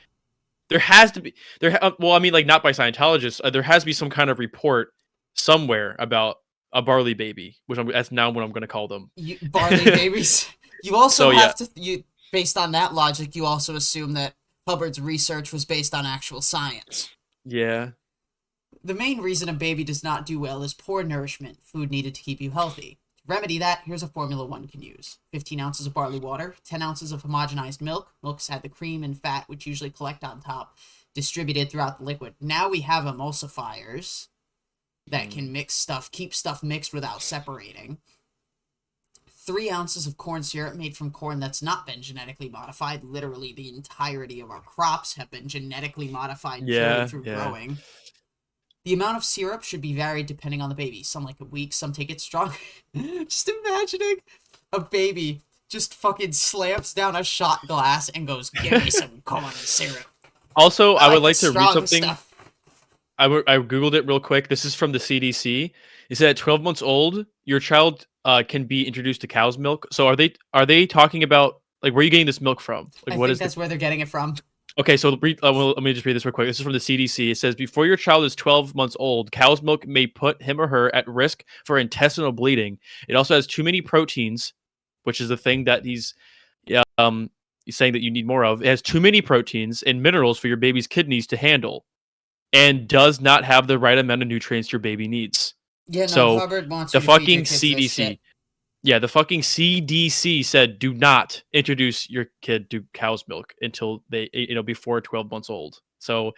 There has to be well, I mean, like not by Scientologists. There has to be some kind of report somewhere about a barley baby, that's now what I'm going to call them. Barley babies. You also So, have to based on that logic, you also assume that Hubbard's research was based on actual science. Yeah. The main reason a baby does not do well is poor nourishment, food needed to keep you healthy. To remedy that, here's a formula one can use. 15 ounces of barley water, 10 ounces of homogenized milk. Milk's had the cream and fat, which usually collect on top, distributed throughout the liquid. Now we have emulsifiers that can mix stuff, keep stuff mixed without separating. 3 ounces of corn syrup made from corn that's not been genetically modified. Literally, the entirety of our crops have been genetically modified purely through growing. The amount of syrup should be varied depending on the baby. Some like it weak, some take it strong. Just imagining a baby just fucking slams down a shot glass and goes, "Give me some corn syrup." Also, I would like to read something. Stuff. I googled it real quick. This is from the CDC. It said at 12 months old, your child can be introduced to cow's milk. So are they talking about like where are you getting this milk from? Like I think that's where they're getting it from. Okay, so let me just read this real quick. This is from the CDC. It says, before your child is 12 months old, cow's milk may put him or her at risk for intestinal bleeding. It also has too many proteins, which is the thing that he's saying that you need more of. It has too many proteins and minerals for your baby's kidneys to handle and does not have the right amount of nutrients your baby needs. Yeah, no, so Hubbard wants the you to feed your fucking kids this CDC. shit. Yeah, the fucking CDC said do not introduce your kid to cow's milk until they, before 12 months old. So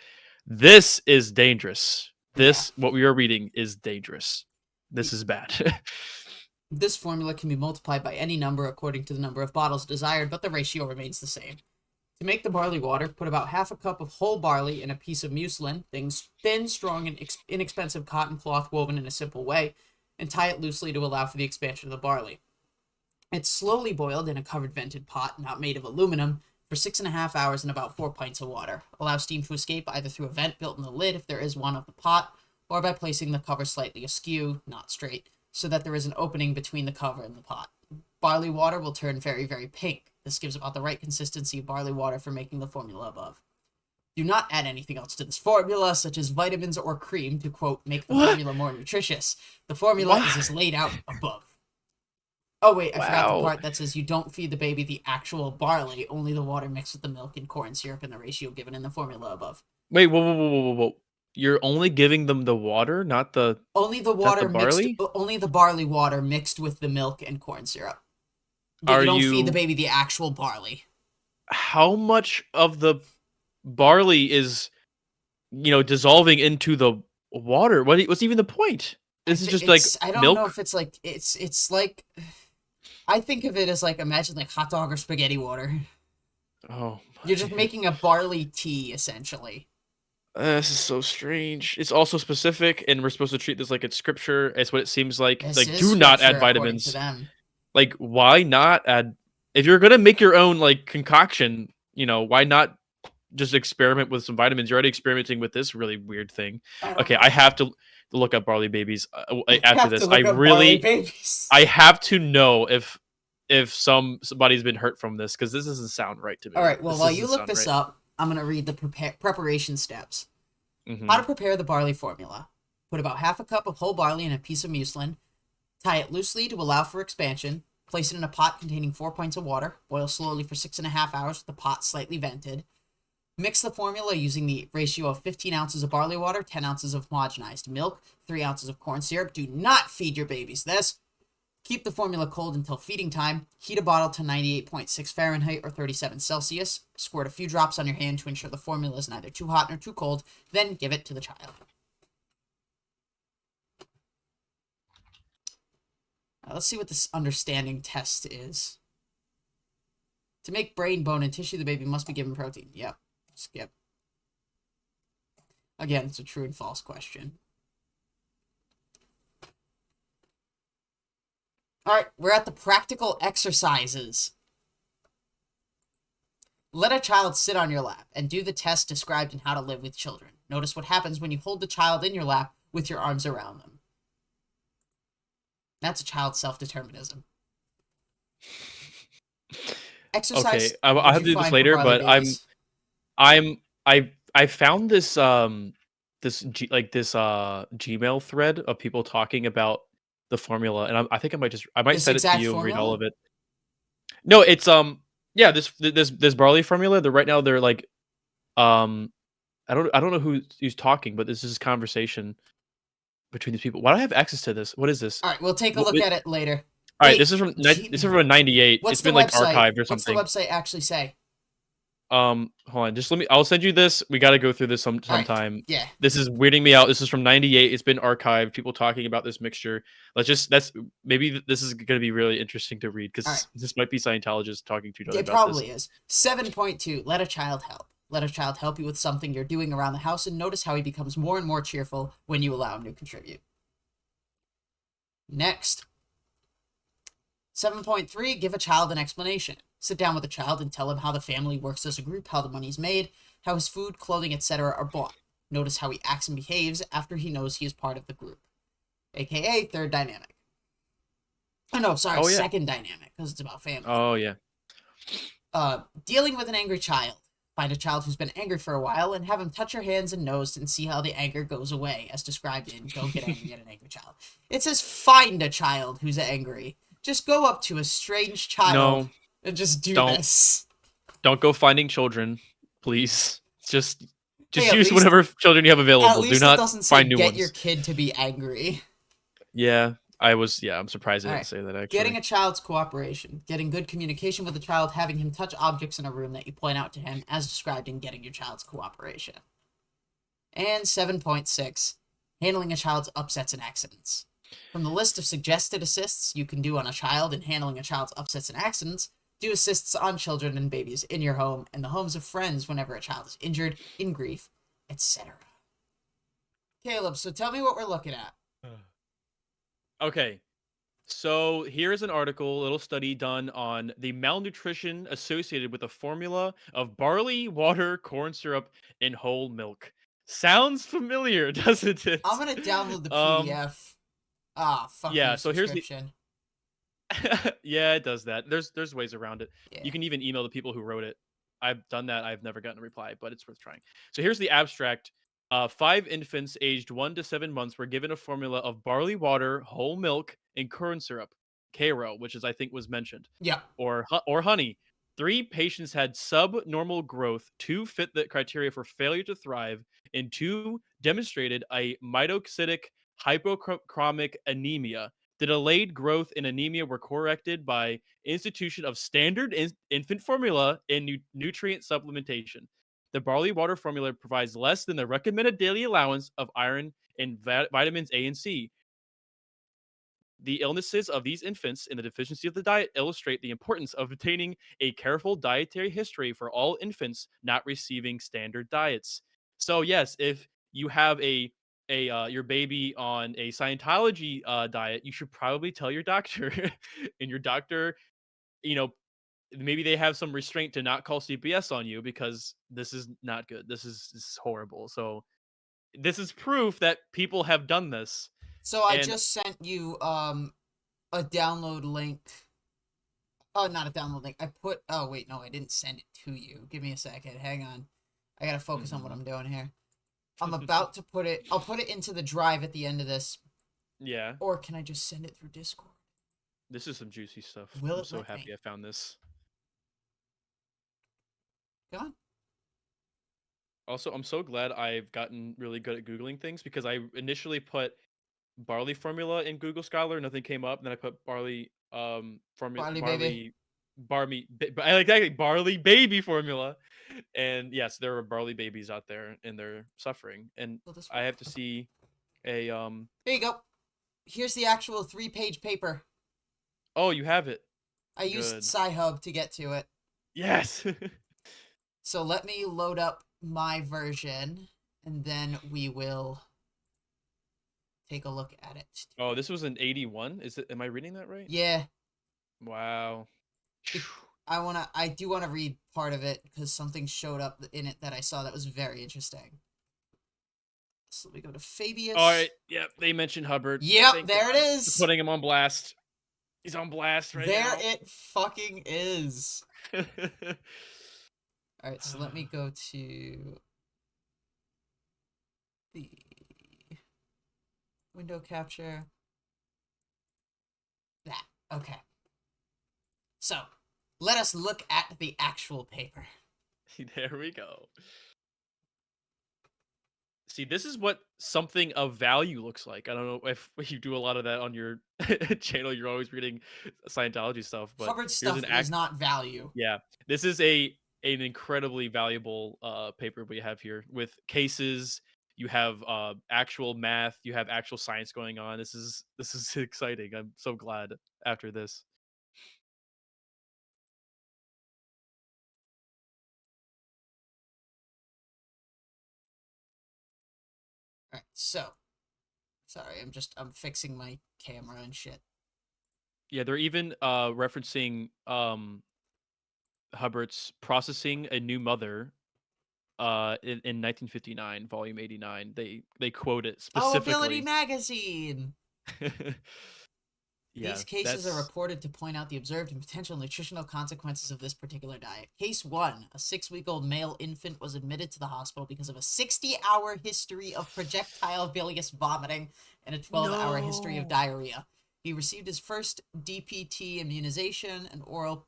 this is dangerous. What we are reading is dangerous. This is bad. This formula can be multiplied by any number according to the number of bottles desired, but the ratio remains the same. To make the barley water, put about half a cup of whole barley in a piece of muslin, thin, strong, and inexpensive cotton cloth woven in a simple way, and tie it loosely to allow for the expansion of the barley. It's slowly boiled in a covered vented pot, not made of aluminum, for 6.5 hours in about 4 pints of water. Allow steam to escape either through a vent built in the lid if there is one of the pot, or by placing the cover slightly askew, not straight, so that there is an opening between the cover and the pot. Barley water will turn very, very pink. This gives about the right consistency of barley water for making the formula above. Do not add anything else to this formula, such as vitamins or cream, to, quote, make the formula more nutritious. The formula is as laid out above. Oh, wait, I forgot the part that says you don't feed the baby the actual barley, only the water mixed with the milk and corn syrup in the ratio given in the formula above. Wait, whoa. You're only giving them the water, not the... Only the water barley? Only the barley water mixed with the milk and corn syrup. You don't feed the baby the actual barley. How much of the barley is, dissolving into the water? What's even the point? This is just like I don't milk? know if it's like it's like I think of it as like imagine like hot dog or spaghetti water. Oh, you're just making a barley tea essentially. This is so strange. It's also specific, and we're supposed to treat this like it's scripture. It's what it seems like. Like, do not add vitamins. Like, why not add? If you're gonna make your own like concoction, why not just experiment with some vitamins. You're already experimenting with this really weird thing. I don't Okay, know. I have to look up barley babies You after have this. to look up barley babies. I have to know if somebody's been hurt from this, because this doesn't sound right to me. All right. Well, This while doesn't you look sound this right. up, I'm gonna read the preparation steps. Mhm. How to prepare the barley formula. Put about half a cup of whole barley in a piece of muslin. Tie it loosely to allow for expansion. Place it in a pot containing 4 pints of water. Boil slowly for 6.5 hours with the pot slightly vented. Mix the formula using the ratio of 15 ounces of barley water, 10 ounces of homogenized milk, 3 ounces of corn syrup. Do not feed your babies this. Keep the formula cold until feeding time. Heat a bottle to 98.6 Fahrenheit or 37 Celsius. Squirt a few drops on your hand to ensure the formula is neither too hot nor too cold. Then give it to the child. Now, let's see what this understanding test is. To make brain, bone, and tissue, the baby must be given protein. Yep. Skip. Again, it's a true and false question. All right, we're at the practical exercises. Let a child sit on your lap and do the test described in How to Live with Children. Notice what happens when you hold the child in your lap with your arms around them. That's a child's self-determinism. Exercise. Okay, I'll have to do this later, but I found this Gmail thread of people talking about the formula, and I think I might This send it to exact you and read all formula? of it. No, it's yeah, this barley formula. Right now they're like I don't know who's talking, but this is conversation between these people. Why do I have access to this? What is this? All right, we'll take a What, look at it later. all right, Wait, this is from Gmail. 98. What's It's the been like website? archived or What's the something. website actually say? Hold on, just I'll send you this. We got to go through this All right, sometime. yeah. This is weirding me out. This is from 98. It's been archived. People talking about this mixture. Maybe this is going to be really interesting to read, because All right. this might be Scientologists talking to each other It about probably this. is. 7.2, let a child help. Let a child help you with something you're doing around the house, and notice how he becomes more and more cheerful when you allow him to contribute. Next. 7.3, give a child an explanation. Sit down with a child and tell him how the family works as a group, how the money's made, how his food, clothing, etc. are bought. Notice how he acts and behaves after he knows he is part of the group. AKA third dynamic. Oh no, sorry, Oh, yeah. second dynamic, because it's about family. Oh yeah. Dealing with an angry child. Find a child who's been angry for a while and have him touch your hands and nose and see how the anger goes away, as described in Don't Get Angry at an Angry Child. It says find a child who's angry. Just go up to a strange child and just do this. Don't go finding children, please. Just Hey, use whatever children you have available. At least Do not it doesn't say find new get ones. your kid to be angry. Yeah, I'm surprised it didn't say that, actually. Getting a child's cooperation. Getting good communication with a child, having him touch objects in a room that you point out to him, as described in Getting Your Child's Cooperation. And 7.6, handling a child's upsets and accidents. From the list of suggested assists you can do on a child in handling a child's upsets and accidents, do assists on children and babies in your home and the homes of friends whenever a child is injured, in grief, etc. Kaleb, so tell me what we're looking at. Okay, so here's an article, a little study done on the malnutrition associated with the formula of barley, water, corn syrup, and whole milk. Sounds familiar, doesn't it? I'm gonna download the PDF. Fuck yeah, your so here's subscription. yeah, it does that. There's ways around it. Yeah. You can even email the people who wrote it. I've done that. I've never gotten a reply, but it's worth trying. So here's the abstract. 5 infants aged 1 to 7 months were given a formula of barley water, whole milk, and corn syrup, Karo, which I think was mentioned. Yeah. Or honey. 3 patients had subnormal growth, 2 fit the criteria for failure to thrive, and 2 demonstrated a mitoxytic hypochromic anemia. The delayed growth and anemia were corrected by institution of standard infant formula and nutrient supplementation. The barley water formula provides less than the recommended daily allowance of iron and vitamins A and C. The illnesses of these infants and the deficiency of the diet illustrate the importance of obtaining a careful dietary history for all infants not receiving standard diets. So yes, if you have your baby on a Scientology diet, you should probably tell your doctor, and your doctor, you know, maybe they have some restraint to not call CPS on you because this is not good. This is horrible. So this is proof that people have done this. So I And just sent you a download link. Oh, not a download link. Oh wait, no, I didn't send it to you. Give me a second. Hang on. I gotta focus on what I'm doing here. I'm about to put it. I'll put it into the drive at the end of this. yeah, Or can I just send it through Discord? this is some juicy stuff. Will I'm it so let happy me? I found this. Come on. Also, I'm so glad I've gotten really good at Googling things because I initially put barley formula in Google Scholar, nothing came up. And then I put barley formula, Barley baby. I like that barley baby formula, and yes, there are barley babies out there and they're suffering. And Will this I work? have to see a Here you go. Here's the actual 3-page paper. Oh, you have it. I used Good. Sci-Hub to get to it. Yes. So let me load up my version, and then we will take a look at it. Oh, this was an 81. Is it? Am I reading that right? Yeah. Wow. I do wanna read part of it because something showed up in it that I saw that was very interesting. So let me go to Fabius. All right. Yep. They mentioned Hubbard. Yep, Thank there God. it is. Putting him on blast. He's on blast right there now. it fucking is. Alright, so let me go to the window capture. That. Okay. So, let us look at the actual paper. There we go. See, this is what something of value looks like. I don't know if you do a lot of that on your channel. You're always reading Scientology stuff, but Hubbard here's stuff an is not value. Yeah, this is an incredibly valuable paper we have here with cases. You have actual math. You have actual science going on. This is exciting. I'm so glad after this. Alright, so. Sorry, I'm fixing my camera and shit. Yeah, they're even referencing Hubbard's processing a new mother in 1959, volume 89. They quote it Oh, Ability specifically. Magazine! Yeah, These cases are that's reported to point out the observed and potential nutritional consequences of this particular diet. Case 1. A 6-week-old male infant was admitted to the hospital because of a 60-hour history of projectile bilious vomiting and a 12-hour history of No. diarrhea. He received his first DPT immunization, an oral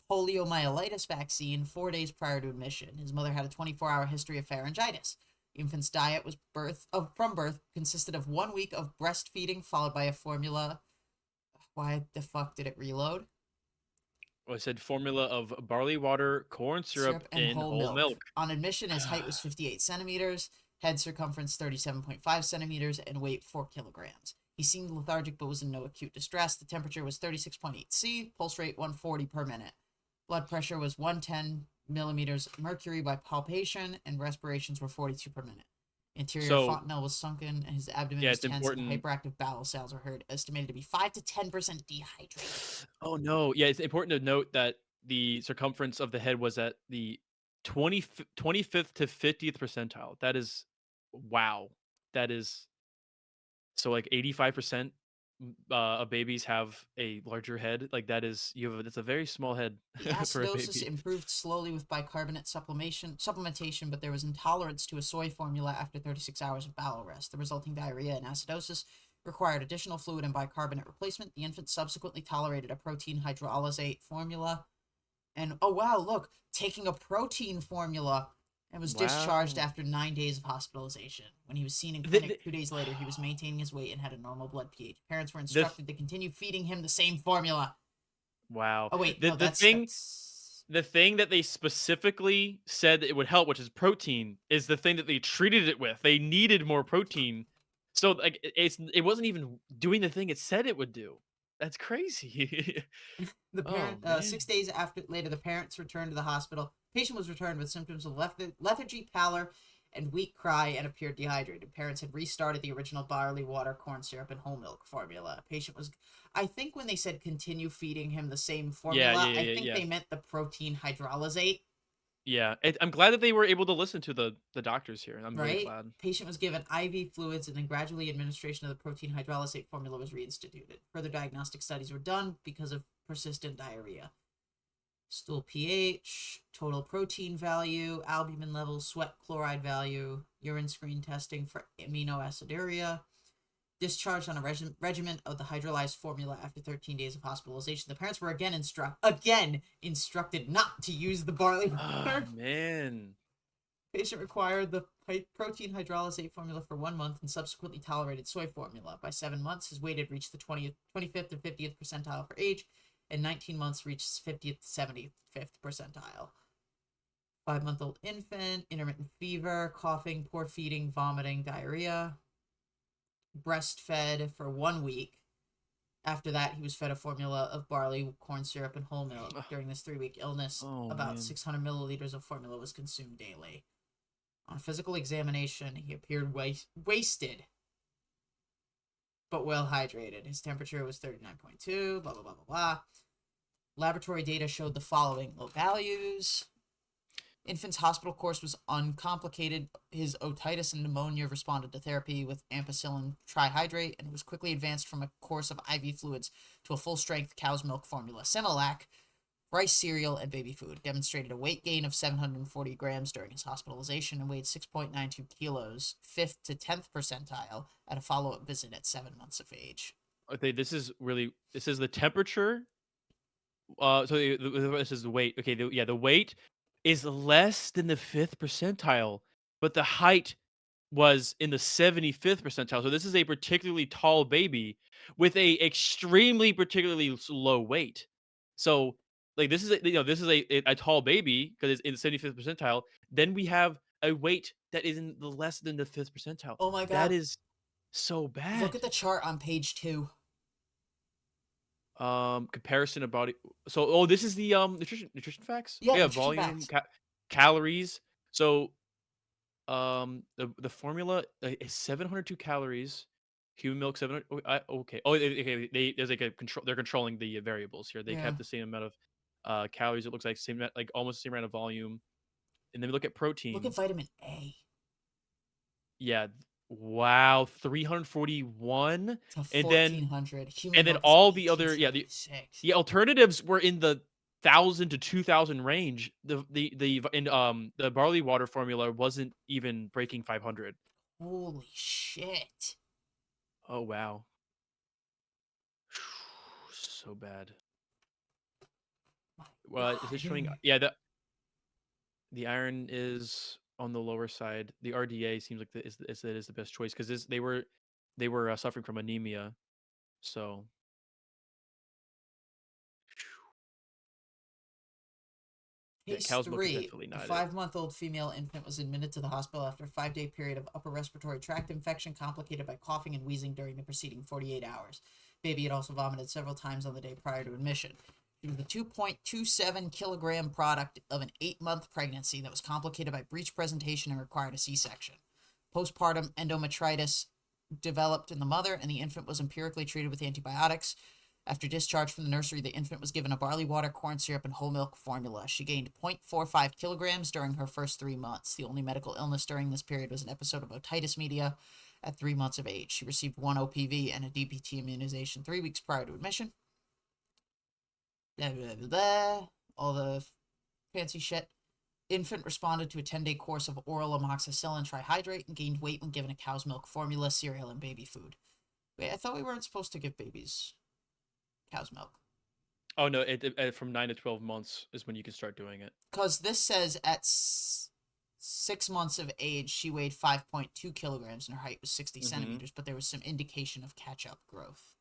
poliomyelitis vaccine, 4 days prior to admission. His mother had a 24-hour history of pharyngitis. The infant's diet was from birth consisted of 1 week of breastfeeding followed by a formula. Why the fuck did it reload? Well, I said formula of barley water, corn syrup, And and whole whole milk. On admission, his height was 58 centimeters, head circumference 37.5 centimeters, and weight 4 kilograms. He seemed lethargic but was in no acute distress. The temperature was 36.8 C, pulse rate 140 per minute. Blood pressure was 110 millimeters mercury by palpation, and respirations were 42 per minute. Interior fontanelle was sunken, and his abdomen was tense, and hyperactive bowel sounds were heard, estimated to be 5 to 10% dehydrated. Oh no! Yeah, it's important to note that the circumference of the head was at the 25th to 50th percentile. That is, wow. That is so like 85% of babies have a larger head. Like that is it's a very small head The for a acidosis baby. improved slowly with bicarbonate supplementation, but there was intolerance to a soy formula after 36 hours of bowel rest. The resulting diarrhea and acidosis required additional fluid and bicarbonate replacement. The infant subsequently tolerated a protein hydrolysate formula. And, oh wow, look, taking a protein formula and was discharged after 9 days of hospitalization. When he was seen in clinic 2 days later, he was maintaining his weight and had a normal blood pH. Parents were instructed to continue feeding him the same formula. Wow. Oh wait, The thing that they specifically said that it would help, which is protein, is the thing that they treated it with. They needed more protein. So like it wasn't even doing the thing it said it would do. That's crazy. The parent 6 days later, the parents returned to the hospital. Patient was returned with symptoms of lethargy, pallor, and weak cry and appeared dehydrated. Parents had restarted the original barley water, corn syrup, and whole milk formula. Patient was, I think when they said continue feeding him the same Yeah, formula, I think they meant the protein hydrolysate. yeah. I'm glad that they were able to listen to the doctors here. I'm really Right? glad. Patient was given IV fluids, and then gradually administration of the protein hydrolysate formula was reinstituted. Further diagnostic studies were done because of persistent diarrhea. Stool pH, total protein value, albumin levels, sweat chloride value, urine screen testing for aminoaciduria, discharged on a regimen of the hydrolyzed formula after 13 days of hospitalization. The parents were again instructed not to use the barley water. Oh man. Patient required the protein hydrolysate formula for 1 month and subsequently tolerated soy formula. By 7 months, his weight had reached the 25th and 50th percentile for age, and 19 months reached 50th to 75th percentile. 5-month-old infant, intermittent fever, coughing, poor feeding, vomiting, diarrhea. Breastfed for 1 week. After that, he was fed a formula of barley, corn syrup, and whole milk. During this 3-week illness, about 600 milliliters of formula was consumed daily. On physical examination, he appeared wasted, but well hydrated. His temperature was 39.2, blah, blah, blah, blah, blah. Laboratory data showed the following low values. Infant's hospital course was uncomplicated. His otitis and pneumonia responded to therapy with ampicillin trihydrate and was quickly advanced from a course of IV fluids to a full-strength cow's milk formula. Similac, rice cereal, and baby food. Demonstrated a weight gain of 740 grams during his hospitalization and weighed 6.92 kilos, 5th to 10th percentile, at a follow-up visit at 7 months of age. Okay, this is the temperature. This is the weight. Okay, the weight is less than the 5th percentile, but the height was in the 75th percentile. So this is a particularly tall baby with a extremely particularly low weight. So like this is a tall baby because it's in the 75th percentile. Then we have a weight that is in the less than the 5th percentile. Oh my That god. is so bad. Look at the chart on page 2. Comparison of body. So this is the nutrition facts. Yeah, nutrition volume, facts. calories. So the formula is 702 calories. Human milk 700. Okay. Oh, okay. There's like a control. They're controlling the variables here. They kept the same amount of calories. It looks like almost the same amount of volume. And then we look at protein. Look at vitamin A. Yeah. Wow. 341. To And 1400. then all the other the alternatives were in the 1,000 to 2,000 range. The barley water formula wasn't even breaking 500. Holy shit. Oh wow. So bad. Well, is it showing? Yeah, the iron is on the lower side. The RDA seems like is the best choice because they were suffering from anemia. So Case cow's milk is 3. definitely A not it. 5-month-old female infant was admitted to the hospital after a 5-day period of upper respiratory tract infection complicated by coughing and wheezing during the preceding 48 hours. Baby had also vomited several times on the day prior to admission. It was the 2.27 kilogram product of an 8-month pregnancy that was complicated by breech presentation and required a C-section. Postpartum endometritis developed in the mother, and the infant was empirically treated with antibiotics. After discharge from the nursery, the infant was given a barley water, corn syrup, and whole milk formula. She gained 0.45 kilograms during her first 3 months. The only medical illness during this period was an episode of otitis media at 3 months of age. She received 1 OPV and a DPT immunization 3 weeks prior to admission. Blah, blah, blah, blah. All the fancy shit. Infant responded to a 10-day course of oral amoxicillin trihydrate and gained weight when given a cow's milk formula, cereal, and baby food. Wait, I thought we weren't supposed to give babies cow's milk. Oh no! From 9 to 12 months is when you can start doing it. Because this says at 6 months of age, she weighed 5.2 kilograms and her height was 60 centimeters, but there was some indication of catch-up growth.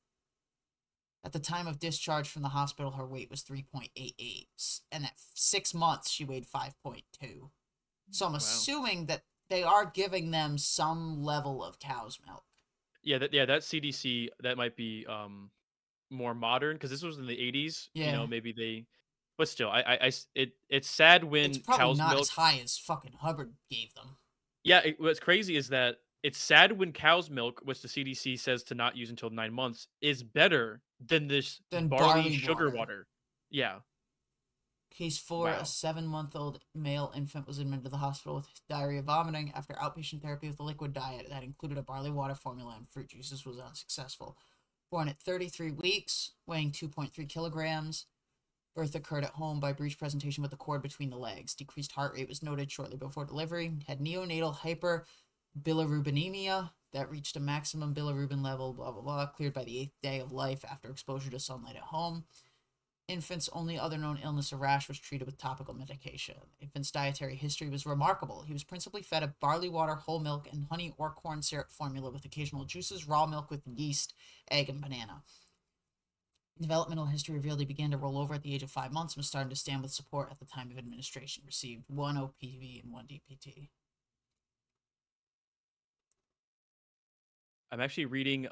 At the time of discharge from the hospital, her weight was 3.88, and at 6 months, she weighed 5.2. So I'm assuming that they are giving them some level of cow's milk. Yeah, that CDC, that might be more modern because this was in the 80s. Yeah. You know, maybe they, but still, it's sad when it's probably cow's not milk. as high as fucking Hubbard gave them. Yeah, what's crazy is that it's sad when cow's milk, which the CDC says to not use until 9 months, is better than this Then barley barley sugar water. water. Yeah. Case 4, a Wow. 7-month-old male infant was admitted to the hospital with diarrhea vomiting after outpatient therapy with a liquid diet that included a barley water formula and fruit juices was unsuccessful. Born at 33 weeks, weighing 2.3 kilograms. Birth occurred at home by breech presentation with the cord between the legs. Decreased heart rate was noted shortly before delivery. Had neonatal hyperbilirubinemia that reached a maximum bilirubin level, blah, blah, blah, cleared by the 8th day of life after exposure to sunlight at home. Infant's only other known illness, a rash, was treated with topical medication. Infant's dietary history was remarkable. He was principally fed a barley water, whole milk, and honey or corn syrup formula with occasional juices, raw milk with yeast, egg, and banana. Developmental history revealed he began to roll over at the age of 5 months and was starting to stand with support at the time of administration. Received 1 OPV and 1 DPT. I'm actually reading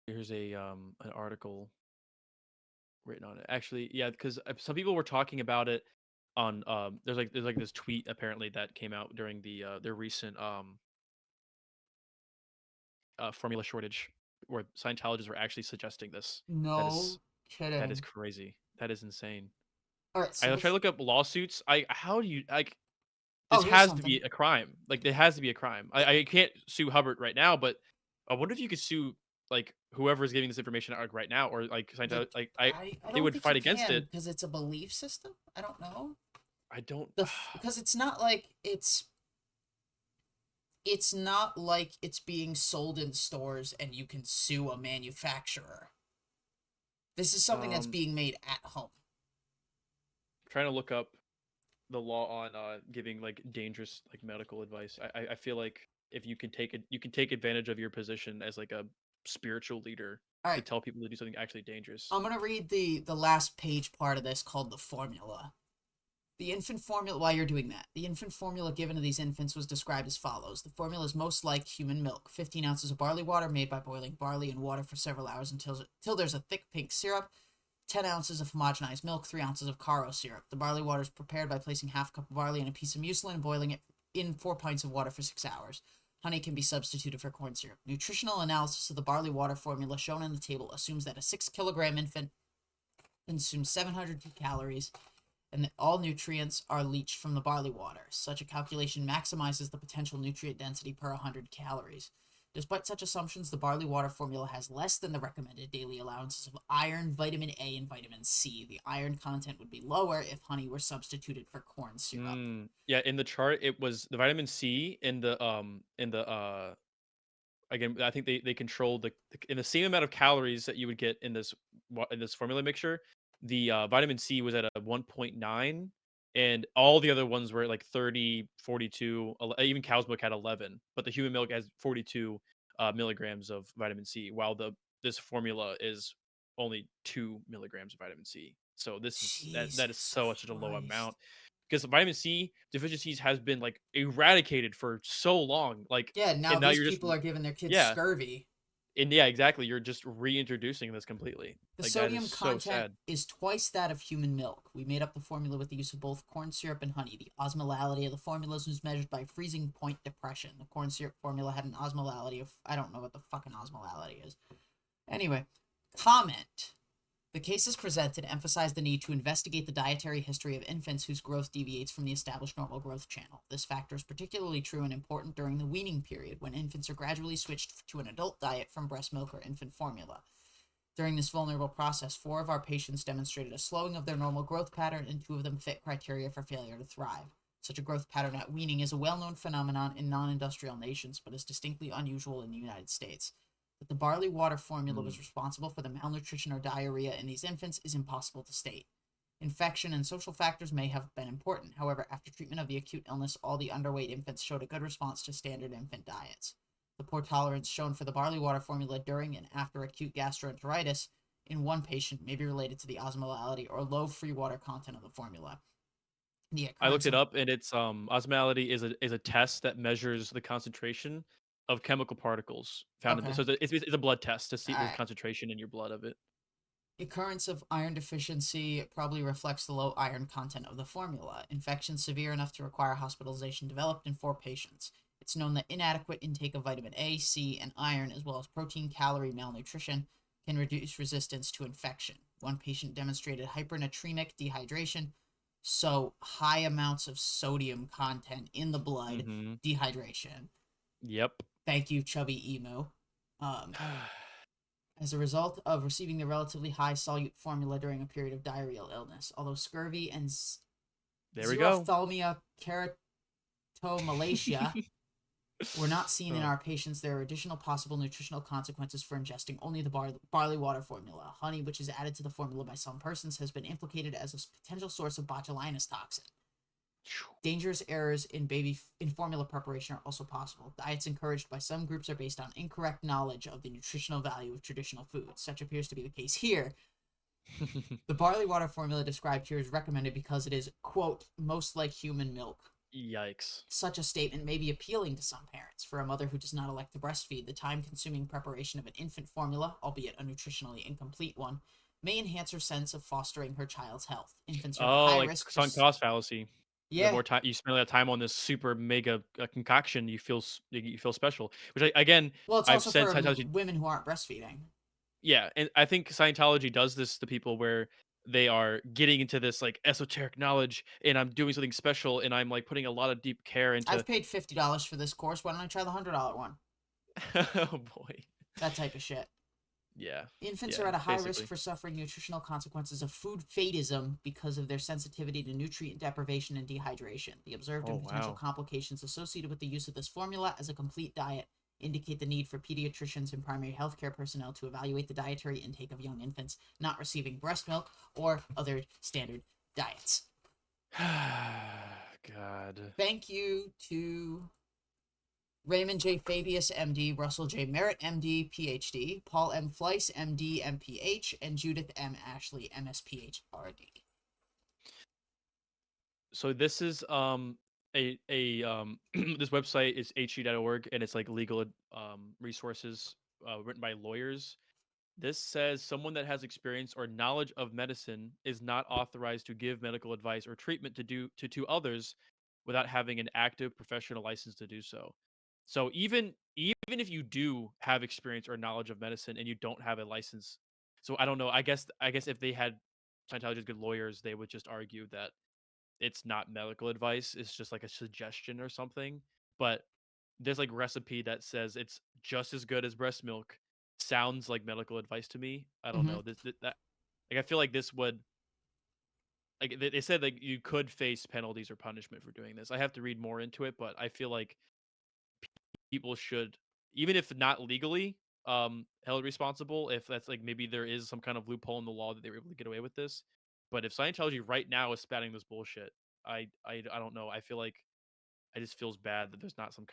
here's a an article written on it. Actually, yeah, because some people were talking about it on there's like this tweet apparently that came out during their recent formula shortage where Scientologists were actually suggesting this. That is No that is kidding. crazy. That is insane. All right, I so try to look up lawsuits. I how do you like oh, this here's has to be something. a crime. Like it has to be a crime. I can't sue Hubbard right now, but I wonder if you could sue like whoever is giving this information out right now or like The, Scientology like I I they don't would think you fight against can it. because it's a belief system. I don't know. I don't Because it's not like it's not like it's being sold in stores and you can sue a manufacturer. This is something that's um being made at home. trying to look up the law on giving like dangerous like medical advice. I feel like if you can take it you can take advantage of your position as like a spiritual leader All to right, tell people to do something actually dangerous. I'm gonna read the last page part of this called the formula. The infant formula, while you're doing that, the infant formula given to these infants was described as follows. The formula is most like human milk: 15 ounces of barley water made by boiling barley in water for several hours until there's a thick pink syrup, 10 ounces of homogenized milk, 3 ounces of caro syrup. The barley water is prepared by placing half a cup of barley in a piece of mucilin and boiling it in 4 pints of water for 6 hours. Honey can be substituted for corn syrup. Nutritional analysis of the barley water formula shown in the table assumes that a 6-kilogram infant consumes 700 calories and that all nutrients are leached from the barley water. Such a calculation maximizes the potential nutrient density per 100 calories. Despite such assumptions, the barley water formula has less than the recommended daily allowances of iron, vitamin A, and vitamin C. The iron content would be lower if honey were substituted for corn syrup. Yeah, in the chart it was the vitamin C in the again I think they controlled the in the same amount of calories that you would get in this formula mixture. The vitamin C was at a 1.9 and all the other ones were like 30, 42, even cow's milk had 11, but the human milk has 42 milligrams of vitamin C while the this formula is only 2 milligrams of vitamin C. So that is Jesus so such a low Christ. amount because vitamin C deficiencies has been like eradicated for so long. Like, Yeah, now and now these you're just people are giving their kids yeah, scurvy. and yeah, exactly. You're just reintroducing this completely. The Like that is sodium so content sad. is twice that of human milk. We made up the formula with the use of both corn syrup and honey. The osmolality of the formulas was measured by freezing point depression. The corn syrup formula had an osmolality of, I don't know what the fucking osmolality is. Anyway, comment. The cases presented emphasize the need to investigate the dietary history of infants whose growth deviates from the established normal growth channel. This factor is particularly true and important during the weaning period, when infants are gradually switched to an adult diet from breast milk or infant formula. During this vulnerable process, 4 of our patients demonstrated a slowing of their normal growth pattern, and 2 of them fit criteria for failure to thrive. Such a growth pattern at weaning is a well-known phenomenon in non-industrial nations, but is distinctly unusual in the United States. That the barley water formula was responsible for the malnutrition or diarrhea in these infants is impossible to state. Infection and social factors may have been important. However, after treatment of the acute illness, all the underweight infants showed a good response to standard infant diets. The poor tolerance shown for the barley water formula during and after acute gastroenteritis in one patient may be related to the osmolality or low free water content of the formula. The I looked occurrence it of up and it's osmolality is a test that measures the concentration of chemical particles found in okay, so it's a blood test to see all the right. concentration in your blood of it. Occurrence of iron deficiency probably reflects the low iron content of the formula. Infection severe enough to require hospitalization developed in 4 patients. It's known that inadequate intake of vitamin A, C, and iron, as well as protein calorie malnutrition, can reduce resistance to infection. One patient demonstrated hypernatremic dehydration, so high amounts of sodium content in the blood, dehydration. Yep. Thank you, chubby emo. As a result of receiving the relatively high solute formula during a period of diarrheal illness. Although scurvy and There we go. xerophthalmia keratomalacia were not seen in our patients, there are additional possible nutritional consequences for ingesting only the barley water formula. Honey, which is added to the formula by some persons, has been implicated as a potential source of botulinus toxin. Dangerous errors in formula preparation are also possible. Diets encouraged by some groups are based on incorrect knowledge of the nutritional value of traditional foods. Such appears to be the case here. The barley water formula described here is recommended because it is, quote, most like human milk. Yikes. Such a statement may be appealing to some parents. For a mother who does not elect to breastfeed, the time-consuming preparation of an infant formula, albeit a nutritionally incomplete one, may enhance her sense of fostering her child's health. Infants are at high risk for sunk cost fallacy. Yeah. The more time you spend that time on this super mega concoction, you feel special. Which again, well, it's I've also said for Scientology. women who aren't breastfeeding. Yeah, and I think Scientology does this to people where they are getting into this like esoteric knowledge, and I'm doing something special, and I'm like putting a lot of deep care into. I've paid $50 for this course. Why don't I try the $100 one? Oh boy. That type of shit. Yeah. Infants yeah, are at a high basically. risk for suffering nutritional consequences of food fatism because of their sensitivity to nutrient deprivation and dehydration. The observed and potential complications associated with the use of this formula as a complete diet indicate the need for pediatricians and primary healthcare personnel to evaluate the dietary intake of young infants not receiving breast milk or other standard diets. God. Thank you to Raymond J. Fabius, MD, Russell J. Merritt, MD, PhD, Paul M. Fleiss, MD, MPH, and Judith M. Ashley, MSPH, RD. So this is this website is he.org, and it's like legal resources written by lawyers. This says someone that has experience or knowledge of medicine is not authorized to give medical advice or treatment to others without having an active professional license to do so. So even if you do have experience or knowledge of medicine and you don't have a license, so I don't know. I guess if they had Scientology's good lawyers, they would just argue that it's not medical advice. It's just like a suggestion or something. But there's like recipe that says it's just as good as breast milk. Sounds like medical advice to me. I don't know. That like I feel like this would like they said like you could face penalties or punishment for doing this. I have to read more into it, but I feel like people should, even if not legally held responsible, if that's like maybe there is some kind of loophole in the law that they were able to get away with this. But if Scientology right now is spouting this bullshit, I don't know. I feel like I just feels bad that there's not some kind